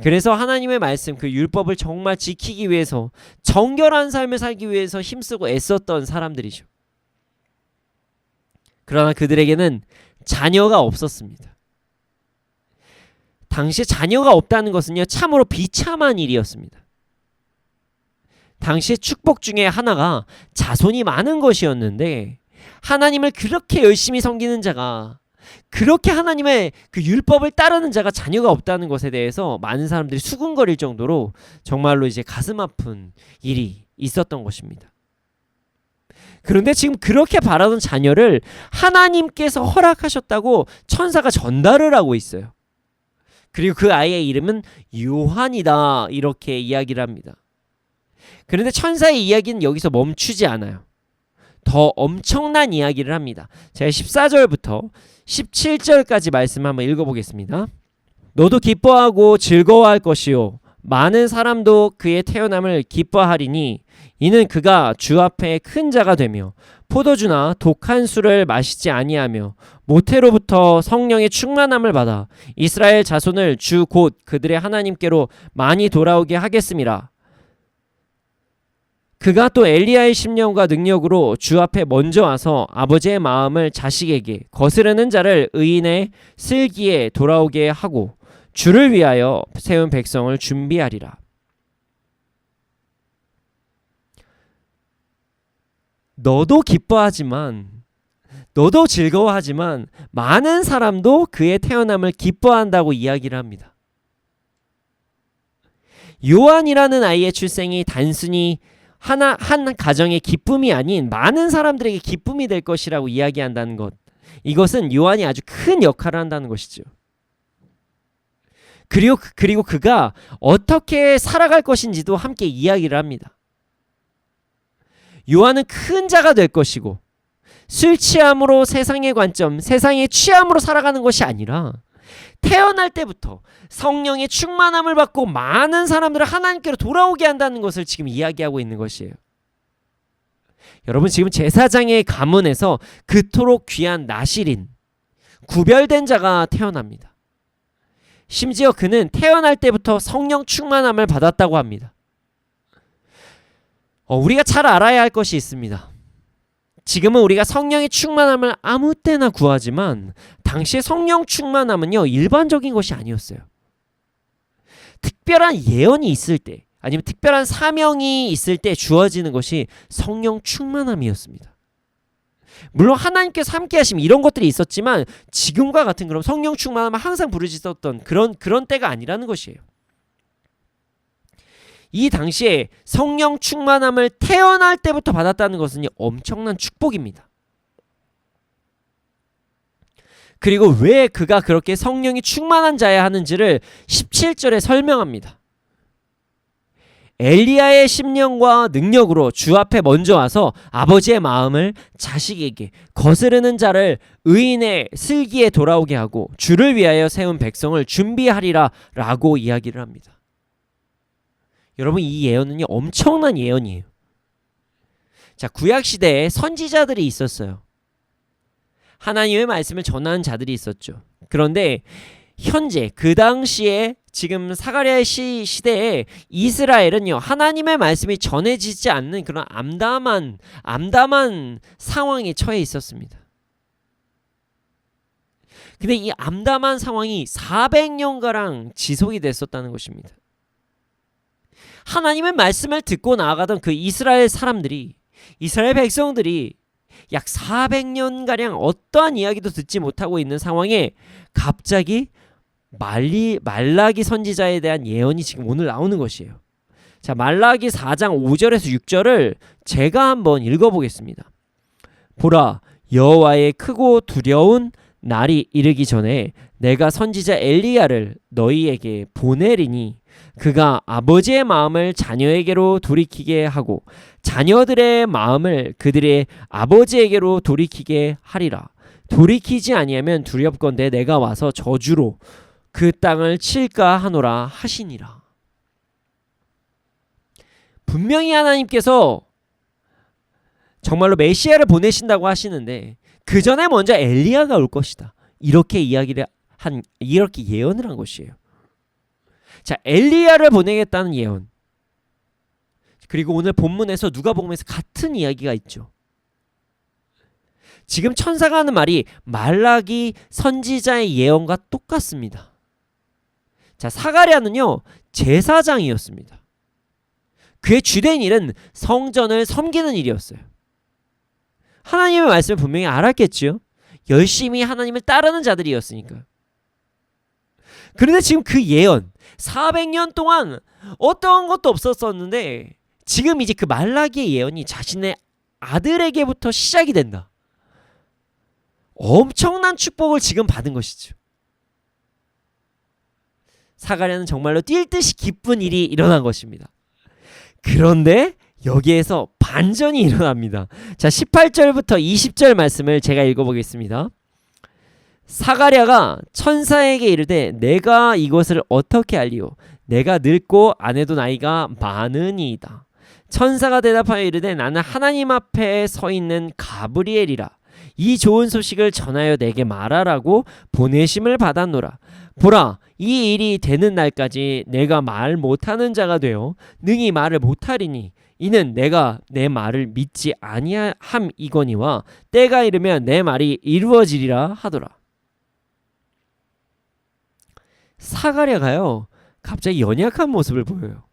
그래서 하나님의 말씀, 그 율법을 정말 지키기 위해서 정결한 삶을 살기 위해서 힘쓰고 애썼던 사람들이죠. 그러나 그들에게는 자녀가 없었습니다. 당시 자녀가 없다는 것은요, 참으로 비참한 일이었습니다. 당시의 축복 중에 하나가 자손이 많은 것이었는데 하나님을 그렇게 열심히 섬기는 자가, 그렇게 하나님의 그 율법을 따르는 자가 자녀가 없다는 것에 대해서 많은 사람들이 수군거릴 정도로 정말로 이제 가슴 아픈 일이 있었던 것입니다. 그런데 지금 그렇게 바라던 자녀를 하나님께서 허락하셨다고 천사가 전달을 하고 있어요. 그리고 그 아이의 이름은 요한이다, 이렇게 이야기를 합니다. 그런데 천사의 이야기는 여기서 멈추지 않아요. 더 엄청난 이야기를 합니다. 제가 14절부터 17절까지 말씀 한번 읽어보겠습니다. 너도 기뻐하고 즐거워할 것이요 많은 사람도 그의 태어남을 기뻐하리니 이는 그가 주 앞에 큰 자가 되며 포도주나 독한 술을 마시지 아니하며 모태로부터 성령의 충만함을 받아 이스라엘 자손을 주 곧 그들의 하나님께로 많이 돌아오게 하겠음이라. 그가 또 엘리야의 심령과 능력으로 주 앞에 먼저 와서 아버지의 마음을 자식에게 거스르는 자를 의인의 슬기에 돌아오게 하고 주를 위하여 세운 백성을 준비하리라. 너도 기뻐하지만, 너도 즐거워하지만 많은 사람도 그의 태어남을 기뻐한다고 이야기를 합니다. 요한이라는 아이의 출생이 단순히 한 가정의 기쁨이 아닌 많은 사람들에게 기쁨이 될 것이라고 이야기한다는 것, 이것은 요한이 아주 큰 역할을 한다는 것이죠. 그리고 그가 어떻게 살아갈 것인지도 함께 이야기를 합니다. 요한은 큰 자가 될 것이고 술 취함으로 세상의 관점, 세상의 취함으로 살아가는 것이 아니라 태어날 때부터 성령의 충만함을 받고 많은 사람들을 하나님께로 돌아오게 한다는 것을 지금 이야기하고 있는 것이에요. 여러분, 지금 제사장의 가문에서 그토록 귀한 나실인, 구별된 자가 태어납니다. 심지어 그는 태어날 때부터 성령 충만함을 받았다고 합니다. 우리가 잘 알아야 할 것이 있습니다. 지금은 우리가 성령의 충만함을 아무 때나 구하지만 당시의 성령 충만함은요, 일반적인 것이 아니었어요. 특별한 예언이 있을 때, 아니면 특별한 사명이 있을 때 주어지는 것이 성령 충만함이었습니다. 물론 하나님께서 함께 하심 이런 것들이 있었지만 지금과 같은 그런 성령 충만함을 항상 부르짖었던 그런 때가 아니라는 것이에요. 이 당시에 성령 충만함을 태어날 때부터 받았다는 것은 엄청난 축복입니다. 그리고 왜 그가 그렇게 성령이 충만한 자야 하는지를 17절에 설명합니다. 엘리야의 심령과 능력으로 주 앞에 먼저 와서 아버지의 마음을 자식에게, 거스르는 자를 의인의 슬기에 돌아오게 하고 주를 위하여 세운 백성을 준비하리라 라고 이야기를 합니다. 여러분, 이 예언은요, 엄청난 예언이에요. 자, 구약시대에 선지자들이 있었어요. 하나님의 말씀을 전하는 자들이 있었죠. 그런데 현재 그 당시에 지금 사가랴의 시대에 이스라엘은요, 하나님의 말씀이 전해지지 않는 그런 암담한 상황에 처해 있었습니다. 근데 이 암담한 상황이 400년가량 지속이 됐었다는 것입니다. 하나님의 말씀을 듣고 나아가던 그 이스라엘 사람들이, 이스라엘 백성들이 약 400년가량 어떠한 이야기도 듣지 못하고 있는 상황에 갑자기 말라기 선지자에 대한 예언이 지금 오늘 나오는 것이에요. 자, 말라기 4장 5절에서 6절을 제가 한번 읽어보겠습니다. 보라, 여호와의 크고 두려운 날이 이르기 전에 내가 선지자 엘리야를 너희에게 보내리니 그가 아버지의 마음을 자녀에게로 돌이키게 하고 자녀들의 마음을 그들의 아버지에게로 돌이키게 하리라. 돌이키지 아니하면 두렵건대 내가 와서 저주로 그 땅을 칠까 하노라 하시니라. 분명히 하나님께서 정말로 메시아를 보내신다고 하시는데 그 전에 먼저 엘리야가 올 것이다. 이렇게 이렇게 예언을 한 것이에요. 자, 엘리야를 보내겠다는 예언. 그리고 오늘 본문에서 누가복음에서 같은 이야기가 있죠. 지금 천사가 하는 말이 말라기 선지자의 예언과 똑같습니다. 자, 사가랴는요, 제사장이었습니다. 그의 주된 일은 성전을 섬기는 일이었어요. 하나님의 말씀을 분명히 알았겠죠. 열심히 하나님을 따르는 자들이었으니까. 그런데 지금 그 예언, 400년 동안 어떠한 것도 없었었는데 지금 이제 그 말라기의 예언이 자신의 아들에게부터 시작이 된다. 엄청난 축복을 지금 받은 것이죠. 사가랴는 정말로 뛸 듯이 기쁜 일이 일어난 것입니다. 그런데 여기에서 반전이 일어납니다. 자, 18절부터 20절 말씀을 제가 읽어보겠습니다. 사가랴가 천사에게 이르되 내가 이것을 어떻게 알리오? 내가 늙고 아내도 나이가 많으니이다. 천사가 대답하여 이르되 나는 하나님 앞에 서 있는 가브리엘이라. 이 좋은 소식을 전하여 내게 말하라고 보내심을 받았노라. 보라, 이 일이 되는 날까지 내가 말 못하는 자가 되어 능히 말을 못하리니 이는 내가 내 말을 믿지 아니함이거니와 때가 이르면 내 말이 이루어지리라 하더라. 사가랴가요, 갑자기 연약한 모습을 보여요.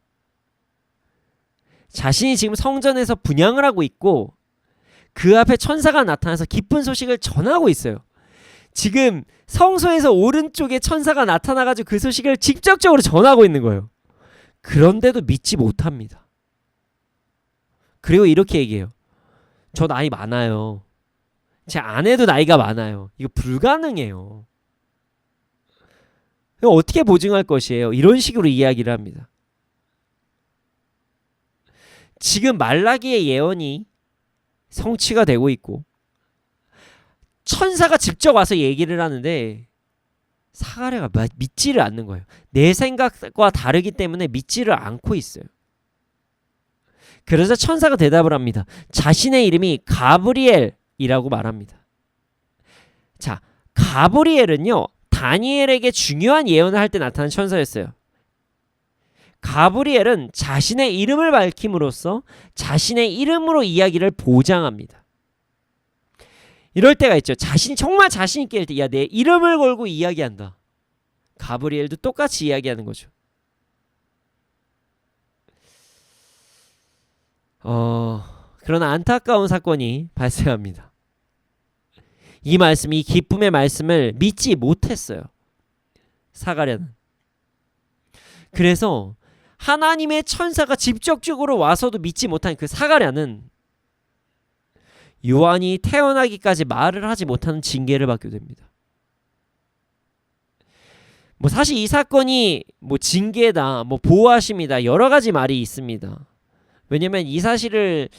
자신이 지금 성전에서 분향을 하고 있고 그 앞에 천사가 나타나서 기쁜 소식을 전하고 있어요. 지금 성소에서 오른쪽에 천사가 나타나가지고 그 소식을 직접적으로 전하고 있는 거예요. 그런데도 믿지 못합니다. 그리고 이렇게 얘기해요. 저 나이 많아요. 제 아내도 나이가 많아요. 이거 불가능해요. 이거 어떻게 보증할 것이에요? 이런 식으로 이야기를 합니다. 지금 말라기의 예언이 성취가 되고 있고 천사가 직접 와서 얘기를 하는데 사가랴가 믿지를 않는 거예요. 내 생각과 다르기 때문에 믿지를 않고 있어요. 그래서 천사가 대답을 합니다. 자신의 이름이 가브리엘이라고 말합니다. 자, 가브리엘은요, 다니엘에게 중요한 예언을 할 때 나타난 천사였어요. 가브리엘은 자신의 이름을 밝힘으로써 자신의 이름으로 이야기를 보장합니다. 이럴 때가 있죠. 정말 자신 있게 할 때, 야, 내 이름을 걸고 이야기한다. 가브리엘도 똑같이 이야기하는 거죠. 그러나 안타까운 사건이 발생합니다. 이 말씀, 이 기쁨의 말씀을 믿지 못했어요. 사가랴는. 그래서 하나님의 천사가 직접적으로 와서도 믿지 못한 그 사가랴는 요한이 태어나기까지 말을 하지 못하는 징계를 받게 됩니다. 사실 이 사건이 징계다, 보호하심이다, 여러 가지 말이 있습니다. 왜냐면 이 사실을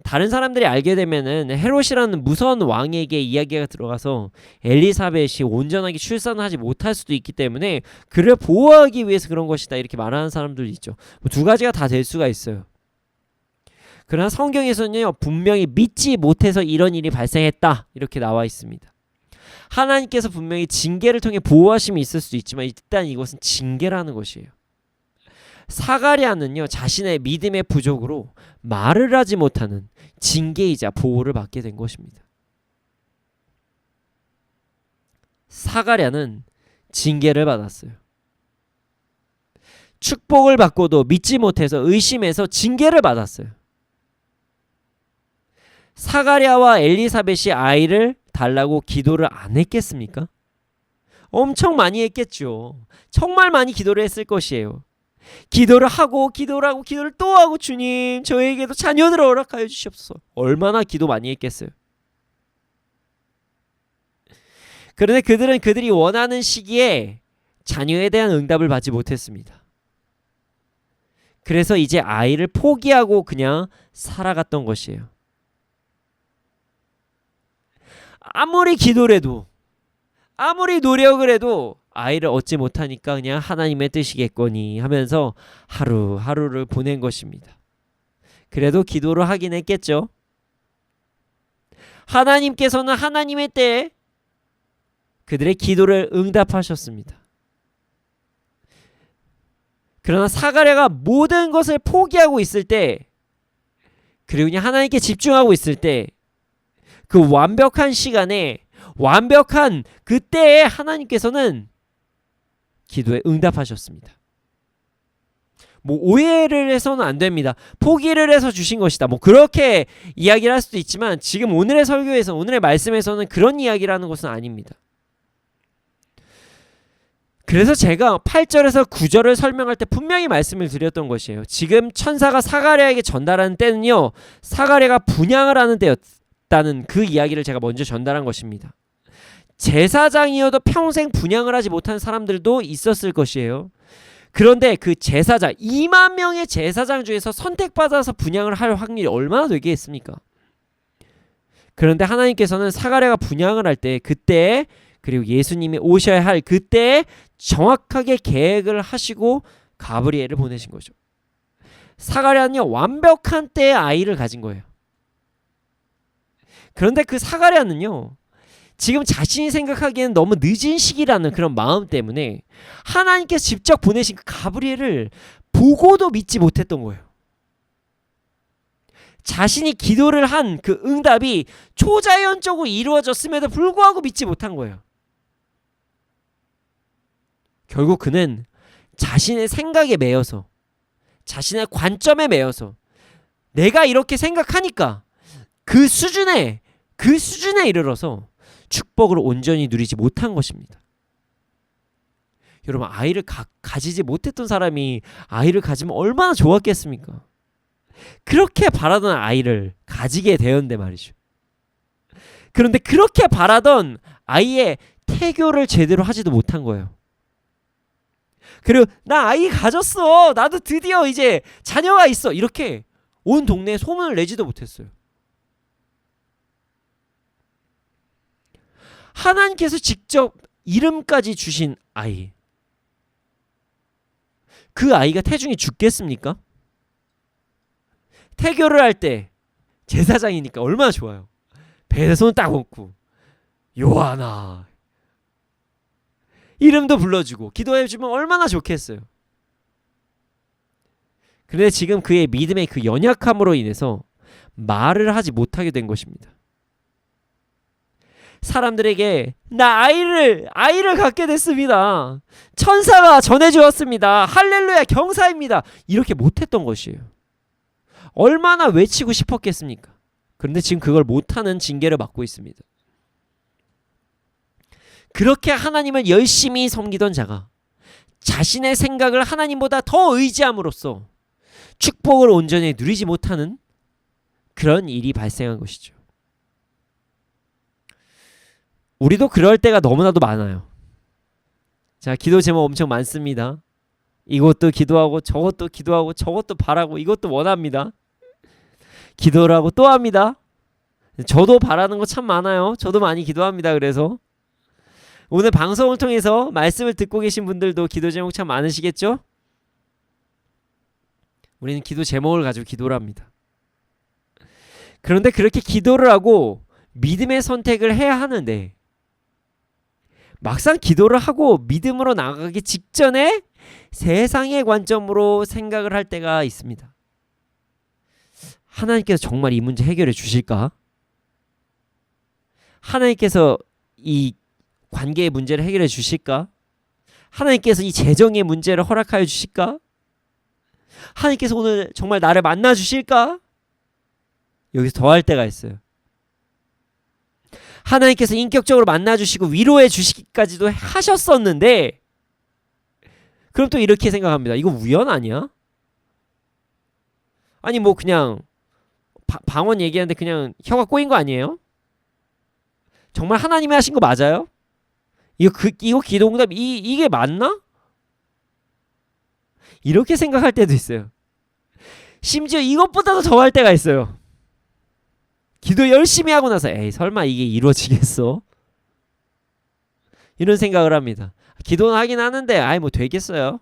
다른 사람들이 알게 되면은 헤롯이라는 무서운 왕에게 이야기가 들어가서 엘리사벳이 온전하게 출산하지 못할 수도 있기 때문에 그를 보호하기 위해서 그런 것이다, 이렇게 말하는 사람들도 있죠. 두 가지가 다 될 수가 있어요. 그러나 성경에서는요, 분명히 믿지 못해서 이런 일이 발생했다, 이렇게 나와 있습니다. 하나님께서 분명히 징계를 통해 보호하심이 있을 수도 있지만 일단 이것은 징계라는 것이에요. 사가랴는요, 자신의 믿음의 부족으로 말을 하지 못하는 징계이자 보호를 받게 된 것입니다. 사가랴는 징계를 받았어요. 축복을 받고도 믿지 못해서 의심해서 징계를 받았어요. 사가랴와 엘리사벳이 아이를 달라고 기도를 안 했겠습니까? 엄청 많이 했겠죠. 정말 많이 기도를 했을 것이에요. 기도를 하고 기도를 또 하고, 주님 저에게도 자녀들을 허락하여 주시옵소서. 얼마나 기도 많이 했겠어요. 그런데 그들이 원하는 시기에 자녀에 대한 응답을 받지 못했습니다. 그래서 이제 아이를 포기하고 그냥 살아갔던 것이에요. 아무리 기도를 해도, 아무리 노력을 해도 아이를 얻지 못하니까 그냥 하나님의 뜻이겠거니 하면서 하루하루를 보낸 것입니다. 그래도 기도를 하긴 했겠죠. 하나님께서는 하나님의 때에 그들의 기도를 응답하셨습니다. 그러나 사가랴가 모든 것을 포기하고 있을 때, 그리고 그냥 하나님께 집중하고 있을 때, 그 완벽한 시간에, 완벽한 그때에 하나님께서는 기도에 응답하셨습니다. 오해를 해서는 안 됩니다. 포기를 해서 주신 것이다, 그렇게 이야기를 할 수도 있지만 지금 오늘의 설교에서, 오늘의 말씀에서는 그런 이야기를 하는 것은 아닙니다. 그래서 제가 8절에서 9절을 설명할 때 분명히 말씀을 드렸던 것이에요. 지금 천사가 사가랴에게 전달하는 때는요, 사가랴가 분향을 하는 때였다는 그 이야기를 제가 먼저 전달한 것입니다. 제사장이어도 평생 분향을 하지 못한 사람들도 있었을 것이에요. 그런데 그 제사장, 2만 명의 제사장 중에서 선택받아서 분향을 할 확률이 얼마나 되겠습니까? 그런데 하나님께서는 사가랴가 분향을 할 때, 그때, 그리고 예수님이 오셔야 할 그때에 정확하게 계획을 하시고 가브리엘을 보내신 거죠. 사가랴는요, 완벽한 때에 아이를 가진 거예요. 그런데 그 사가랴는요, 지금 자신이 생각하기에는 너무 늦은 시기라는 그런 마음 때문에 하나님께서 직접 보내신 그 가브리엘을 보고도 믿지 못했던 거예요. 자신이 기도를 한 그 응답이 초자연적으로 이루어졌음에도 불구하고 믿지 못한 거예요. 결국 그는 자신의 생각에 매여서, 자신의 관점에 매여서, 내가 이렇게 생각하니까 그 수준에 이르러서 축복을 온전히 누리지 못한 것입니다. 여러분, 아이를 가지지 못했던 사람이 아이를 가지면 얼마나 좋았겠습니까? 그렇게 바라던 아이를 가지게 되었는데 말이죠. 그런데 그렇게 바라던 아이의 태교를 제대로 하지도 못한 거예요. 그리고 나 아이 가졌어, 나도 드디어 이제 자녀가 있어, 이렇게 온 동네에 소문을 내지도 못했어요. 하나님께서 직접 이름까지 주신 아이, 그 아이가 태중에 죽겠습니까? 태교를 할 때 제사장이니까 얼마나 좋아요. 배에 손 딱 얹고 요하나 이름도 불러주고 기도해주면 얼마나 좋겠어요. 그런데 지금 그의 믿음의 그 연약함으로 인해서 말을 하지 못하게 된 것입니다. 사람들에게 나 아이를 갖게 됐습니다. 천사가 전해주었습니다. 할렐루야 경사입니다. 이렇게 못했던 것이에요. 얼마나 외치고 싶었겠습니까? 그런데 지금 그걸 못하는 징계를 받고 있습니다. 그렇게 하나님을 열심히 섬기던 자가 자신의 생각을 하나님보다 더 의지함으로써 축복을 온전히 누리지 못하는 그런 일이 발생한 것이죠. 우리도 그럴 때가 너무나도 많아요. 자, 기도 제목 엄청 많습니다. 이것도 기도하고 저것도 기도하고 저것도 바라고 이것도 원합니다. 기도를 하고 또 합니다. 저도 바라는 거 참 많아요. 저도 많이 기도합니다. 그래서 오늘 방송을 통해서 말씀을 듣고 계신 분들도 기도 제목 참 많으시겠죠? 우리는 기도 제목을 가지고 기도를 합니다. 그런데 그렇게 기도를 하고 믿음의 선택을 해야 하는데 막상 기도를 하고 믿음으로 나아가기 직전에 세상의 관점으로 생각을 할 때가 있습니다. 하나님께서 정말 이 문제 해결해 주실까? 하나님께서 이 관계의 문제를 해결해 주실까? 하나님께서 이 재정의 문제를 허락하여 주실까? 하나님께서 오늘 정말 나를 만나 주실까? 여기서 더 할 때가 있어요. 하나님께서 인격적으로 만나주시고 위로해 주시기까지도 하셨었는데 그럼 또 이렇게 생각합니다. 이거 우연 아니야? 아니 뭐 그냥 방언 얘기하는데 그냥 혀가 꼬인 거 아니에요? 정말 하나님이 하신 거 맞아요? 이거 기도응답 이게 맞나? 이렇게 생각할 때도 있어요. 심지어 이것보다도 더 할 때가 있어요. 기도 열심히 하고 나서 에이 설마 이게 이루어지겠어? 이런 생각을 합니다. 기도는 하긴 하는데 아이 뭐 되겠어요?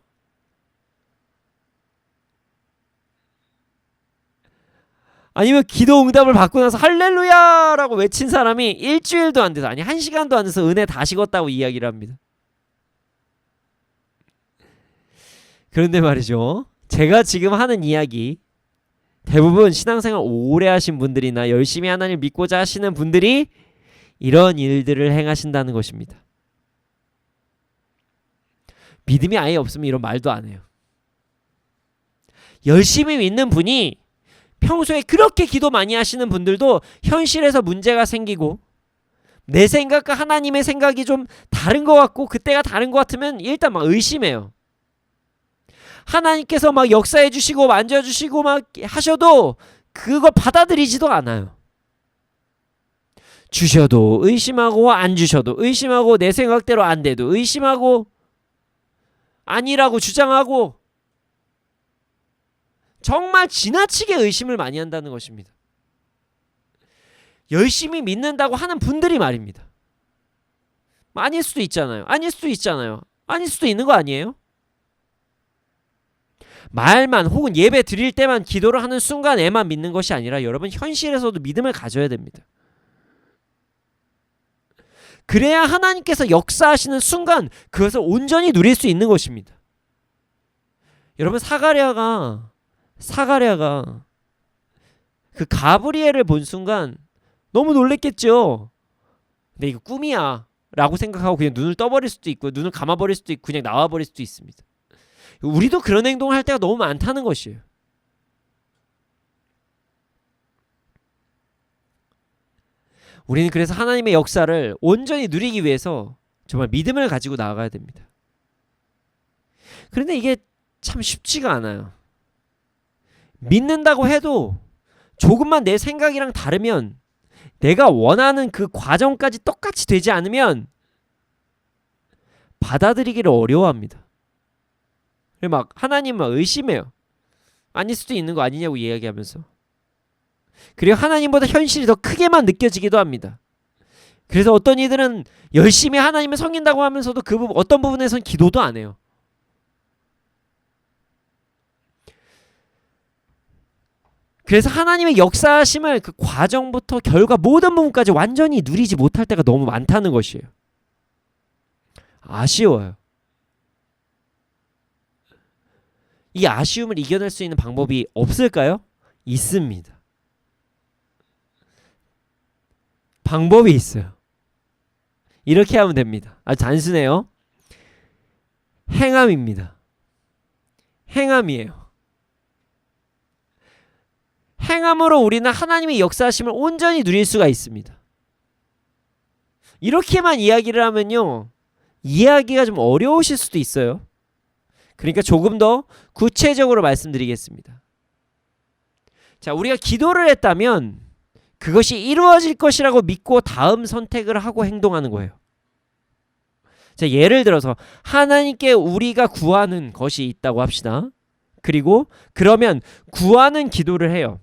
아니면 기도 응답을 받고 나서 할렐루야라고 외친 사람이 일주일도 안 돼서 아니 1시간도 안 돼서 은혜 다 식었다고 이야기를 합니다. 그런데 말이죠. 제가 지금 하는 이야기 대부분 신앙생활 오래 하신 분들이나 열심히 하나님 믿고자 하시는 분들이 이런 일들을 행하신다는 것입니다. 믿음이 아예 없으면 이런 말도 안 해요. 열심히 믿는 분이 평소에 그렇게 기도 많이 하시는 분들도 현실에서 문제가 생기고 내 생각과 하나님의 생각이 좀 다른 것 같고 그때가 다른 것 같으면 일단 막 의심해요. 하나님께서 막 역사해 주시고 만져주시고 막 하셔도 그걸 받아들이지도 않아요. 주셔도 의심하고 안 주셔도 의심하고 내 생각대로 안 돼도 의심하고 아니라고 주장하고 정말 지나치게 의심을 많이 한다는 것입니다. 열심히 믿는다고 하는 분들이 말입니다. 아닐 수도 있잖아요. 아닐 수도 있잖아요. 아닐 수도 있는 거 아니에요? 말만 혹은 예배 드릴 때만 기도를 하는 순간에만 믿는 것이 아니라 여러분 현실에서도 믿음을 가져야 됩니다. 그래야 하나님께서 역사하시는 순간 그것을 온전히 누릴 수 있는 것입니다. 여러분 사가랴가 그 가브리엘을 본 순간 너무 놀랬겠죠. 근데 이거 꿈이야 라고 생각하고 그냥 눈을 떠버릴 수도 있고 눈을 감아버릴 수도 있고 그냥 나와버릴 수도 있습니다. 우리도 그런 행동을 할 때가 너무 많다는 것이에요. 우리는 그래서 하나님의 역사를 온전히 누리기 위해서 정말 믿음을 가지고 나아가야 됩니다. 그런데 이게 참 쉽지가 않아요. 믿는다고 해도 조금만 내 생각이랑 다르면 내가 원하는 그 과정까지 똑같이 되지 않으면 받아들이기를 어려워합니다. 막 하나님 막 의심해요. 아닐 수도 있는 거 아니냐고 이야기하면서. 그리고 하나님보다 현실이 더 크게만 느껴지기도 합니다. 그래서 어떤 이들은 열심히 하나님을 섬긴다고 하면서도 그 어떤 부분에서는 기도도 안 해요. 그래서 하나님의 역사하심을 그 과정부터 결과 모든 부분까지 완전히 누리지 못할 때가 너무 많다는 것이에요. 아쉬워요. 이 아쉬움을 이겨낼 수 있는 방법이 없을까요? 있습니다. 방법이 있어요. 이렇게 하면 됩니다. 아주 단순해요. 행함입니다. 행함이에요. 행함으로 우리는 하나님의 역사하심을 온전히 누릴 수가 있습니다. 이렇게만 이야기를 하면요, 이해하기가 좀 어려우실 수도 있어요. 그러니까 조금 더 구체적으로 말씀드리겠습니다. 자, 우리가 기도를 했다면 그것이 이루어질 것이라고 믿고 다음 선택을 하고 행동하는 거예요. 자, 예를 들어서 하나님께 우리가 구하는 것이 있다고 합시다. 그리고 그러면 구하는 기도를 해요.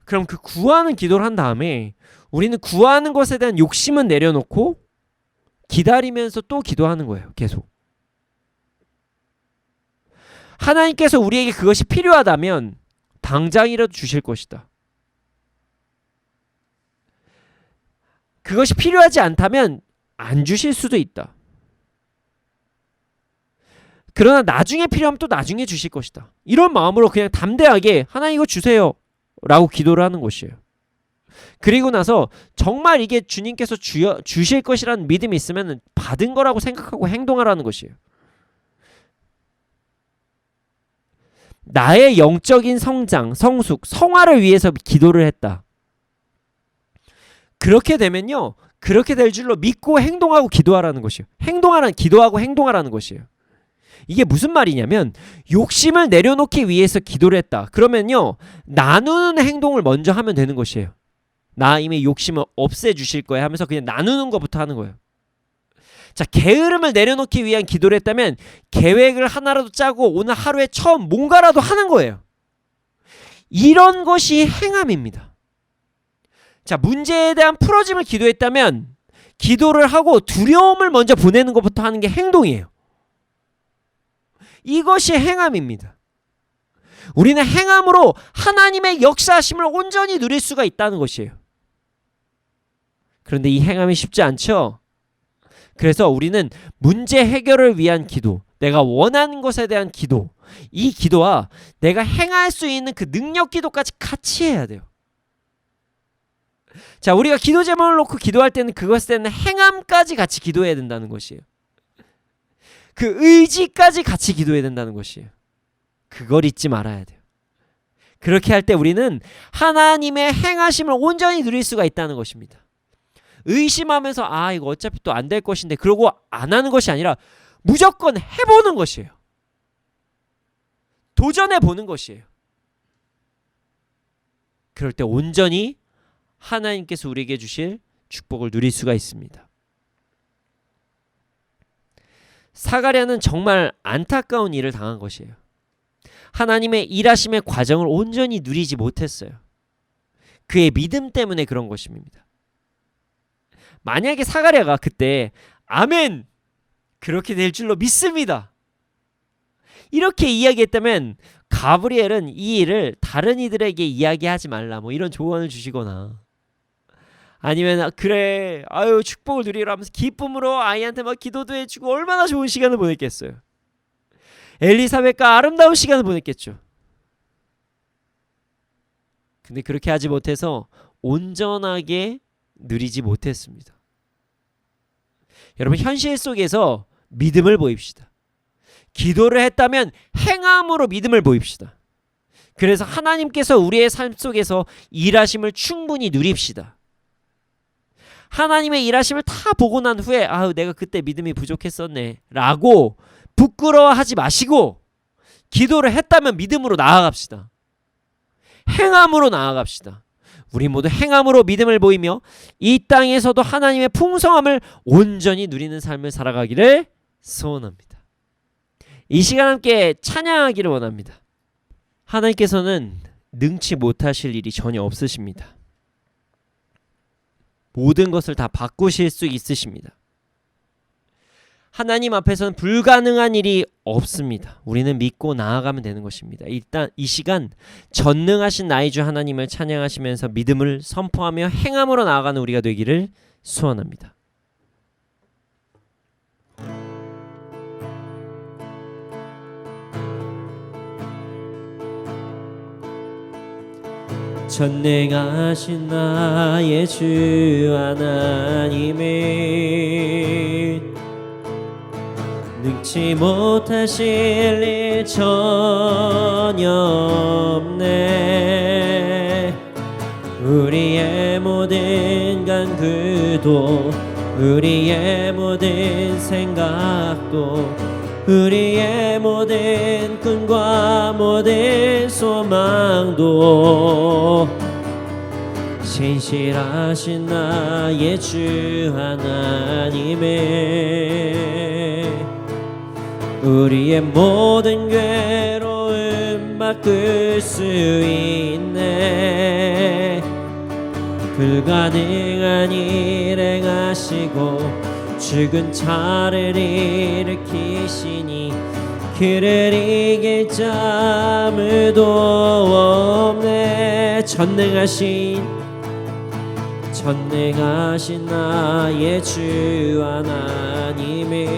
그럼 그 구하는 기도를 한 다음에 우리는 구하는 것에 대한 욕심은 내려놓고 기다리면서 또 기도하는 거예요. 계속. 하나님께서 우리에게 그것이 필요하다면 당장이라도 주실 것이다. 그것이 필요하지 않다면 안 주실 수도 있다. 그러나 나중에 필요하면 또 나중에 주실 것이다. 이런 마음으로 그냥 담대하게 하나님 이거 주세요 라고 기도를 하는 것이에요. 그리고 나서 정말 이게 주님께서 주실 것이라는 믿음이 있으면 받은 거라고 생각하고 행동하라는 것이에요. 나의 영적인 성장, 성숙, 성화를 위해서 기도를 했다. 그렇게 되면요, 그렇게 될 줄로 믿고 행동하고 기도하라는 것이에요. 기도하고 행동하라는 것이에요. 이게 무슨 말이냐면 욕심을 내려놓기 위해서 기도를 했다. 그러면요, 나누는 행동을 먼저 하면 되는 것이에요. 나 이미 욕심을 없애주실 거야 하면서 그냥 나누는 것부터 하는 거예요. 자, 게으름을 내려놓기 위한 기도를 했다면 계획을 하나라도 짜고 오늘 하루에 처음 뭔가라도 하는 거예요. 이런 것이 행함입니다. 자, 문제에 대한 풀어짐을 기도했다면 기도를 하고 두려움을 먼저 보내는 것부터 하는 게 행동이에요. 이것이 행함입니다. 우리는 행함으로 하나님의 역사하심을 온전히 누릴 수가 있다는 것이에요. 그런데 이 행함이 쉽지 않죠? 그래서 우리는 문제 해결을 위한 기도, 내가 원하는 것에 대한 기도, 이 기도와 내가 행할 수 있는 그 능력 기도까지 같이 해야 돼요. 자, 우리가 기도 제목을 놓고 기도할 때는 그것에 대한 행함까지 같이 기도해야 된다는 것이에요. 그 의지까지 같이 기도해야 된다는 것이에요. 그걸 잊지 말아야 돼요. 그렇게 할 때 우리는 하나님의 행하심을 온전히 누릴 수가 있다는 것입니다. 의심하면서 이거 어차피 또 안 될 것인데 그러고 안 하는 것이 아니라 무조건 해보는 것이에요. 도전해보는 것이에요. 그럴 때 온전히 하나님께서 우리에게 주실 축복을 누릴 수가 있습니다. 사가랴는 정말 안타까운 일을 당한 것이에요. 하나님의 일하심의 과정을 온전히 누리지 못했어요. 그의 믿음 때문에 그런 것입니다. 만약에 사가랴가 그때 아멘! 그렇게 될 줄로 믿습니다. 이렇게 이야기했다면 가브리엘은 이 일을 다른 이들에게 이야기하지 말라 뭐 이런 조언을 주시거나 아니면 그래 축복을 누리라 하면서 기쁨으로 아이한테 막 기도도 해주고 얼마나 좋은 시간을 보냈겠어요. 엘리사벳과 아름다운 시간을 보냈겠죠. 근데 그렇게 하지 못해서 온전하게 누리지 못했습니다. 여러분, 현실 속에서 믿음을 보입시다. 기도를 했다면 행함으로 믿음을 보입시다. 그래서 하나님께서 우리의 삶 속에서 일하심을 충분히 누립시다. 하나님의 일하심을 다 보고 난 후에 내가 그때 믿음이 부족했었네 라고 부끄러워하지 마시고 기도를 했다면 믿음으로 나아갑시다. 행함으로 나아갑시다. 우리 모두 행함으로 믿음을 보이며 이 땅에서도 하나님의 풍성함을 온전히 누리는 삶을 살아가기를 소원합니다. 이 시간 함께 찬양하기를 원합니다. 하나님께서는 능치 못하실 일이 전혀 없으십니다. 모든 것을 다 바꾸실 수 있으십니다. 하나님 앞에서는 불가능한 일이 없습니다. 우리는 믿고 나아가면 되는 것입니다. 일단 이 시간 전능하신 나의 주 하나님을 찬양하시면서 믿음을 선포하며 행함으로 나아가는 우리가 되기를 소원합니다. 전능하신 나의 주 하나님은 능치 못하실 일 전혀 없네. 우리의 모든 간구도 우리의 모든 생각도 우리의 모든 꿈과 모든 소망도 신실하신 나의 주 하나님의 우리의 모든 괴로움 바꿀 수 있네. 불가능한 일 행하시고 죽은 자를 일으키시니 그를 이길 자 아무도 없네. 전능하신 나의 주 하나님이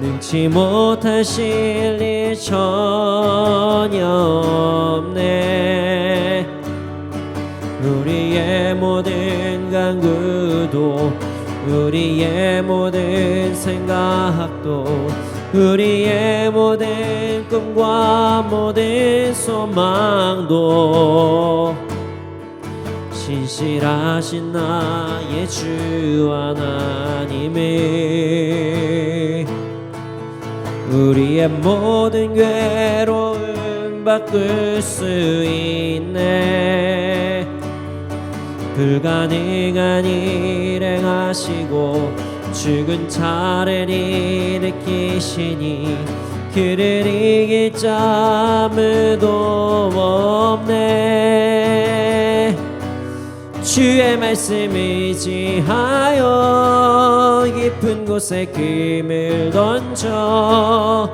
능치 못하실 일 전혀 없네. 우리의 모든 간구도 우리의 모든 생각도 우리의 모든 꿈과 모든 소망도 신실하신 나의 주 하나님이 우리의 모든 괴로움 바꿀 수 있네. 불가능한 일 행하시고 죽은 자를 일으키시니 그를 이길 자 아무도 없네. 주의 말씀 의지하여 깊은 곳에 금을 던져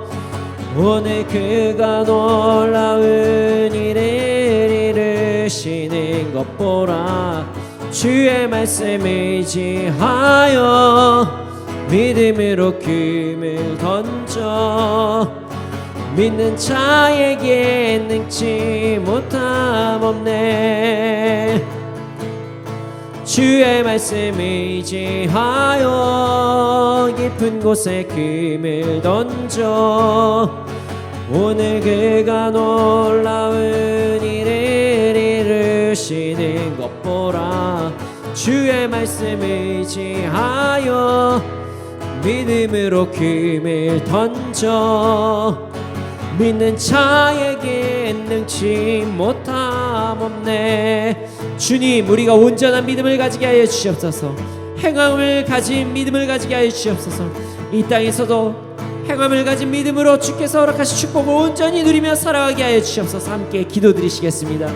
오늘 그가 놀라운 일을 이루시는 것 보라. 주의 말씀 의지하여 믿음으로 금을 던져 믿는 자에게 능치 못함 없네. 주의 말씀 의지하여 깊은 곳에 금을 던져 오늘 그가 놀라운 일을 이루시는 것 보라. 주의 말씀 의지하여 믿음으로 금을 던져 믿는 자에게 능치 못함 없네. 주님, 우리가 온전한 믿음을 가지게 하여 주시옵소서. 행함을 가진 믿음을 가지게 하여 주시옵소서. 이 땅에서도 행함을 가진 믿음으로 주께서 허락하신 축복을 온전히 누리며 살아가게 하여 주시옵소서. 함께 기도드리시겠습니다.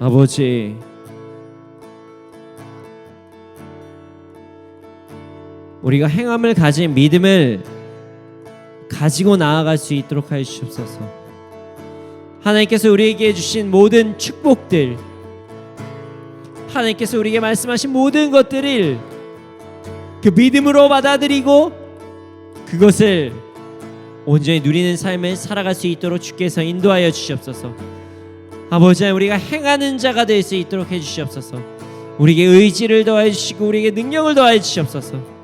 아버지, 우리가 행함을 가진 믿음을 가지고 나아갈 수 있도록 하여 주시옵소서. 하나님께서 우리에게 주신 모든 축복들, 하나님께서 우리에게 말씀하신 모든 것들을 그 믿음으로 받아들이고 그것을 온전히 누리는 삶을 살아갈 수 있도록 주께서 인도하여 주시옵소서. 아버지 하나님, 우리가 행하는 자가 될 수 있도록 해주시옵소서. 우리에게 의지를 더해 주시고 우리에게 능력을 더해 주시옵소서.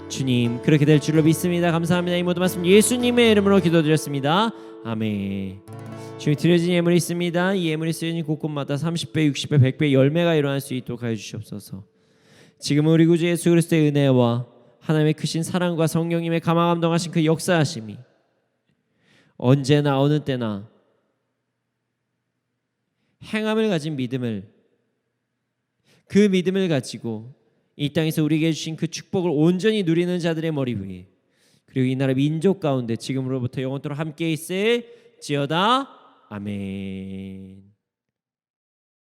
주님, 그렇게 될 줄로 믿습니다. 감사합니다. 이 모든 말씀 예수님의 이름으로 기도드렸습니다. 아멘. 주님, 드려진 예물이 있습니다. 이 예물이 쓰여진 곳곳마다 30배, 60배, 100배 열매가 일어날 수 있도록 하여 주시옵소서. 지금 우리 구주 예수 그리스도의 은혜와 하나님의 크신 사랑과 성령님의 감화감동하신 그 역사하심이 언제나 어느 때나 행함을 가진 믿음을, 그 믿음을 가지고 이 땅에서 우리에게 주신 그 축복을 온전히 누리는 자들의 머리 위에, 그리고 이 나라 민족 가운데 지금으로부터 영원토록 함께 있을지어다. 아멘.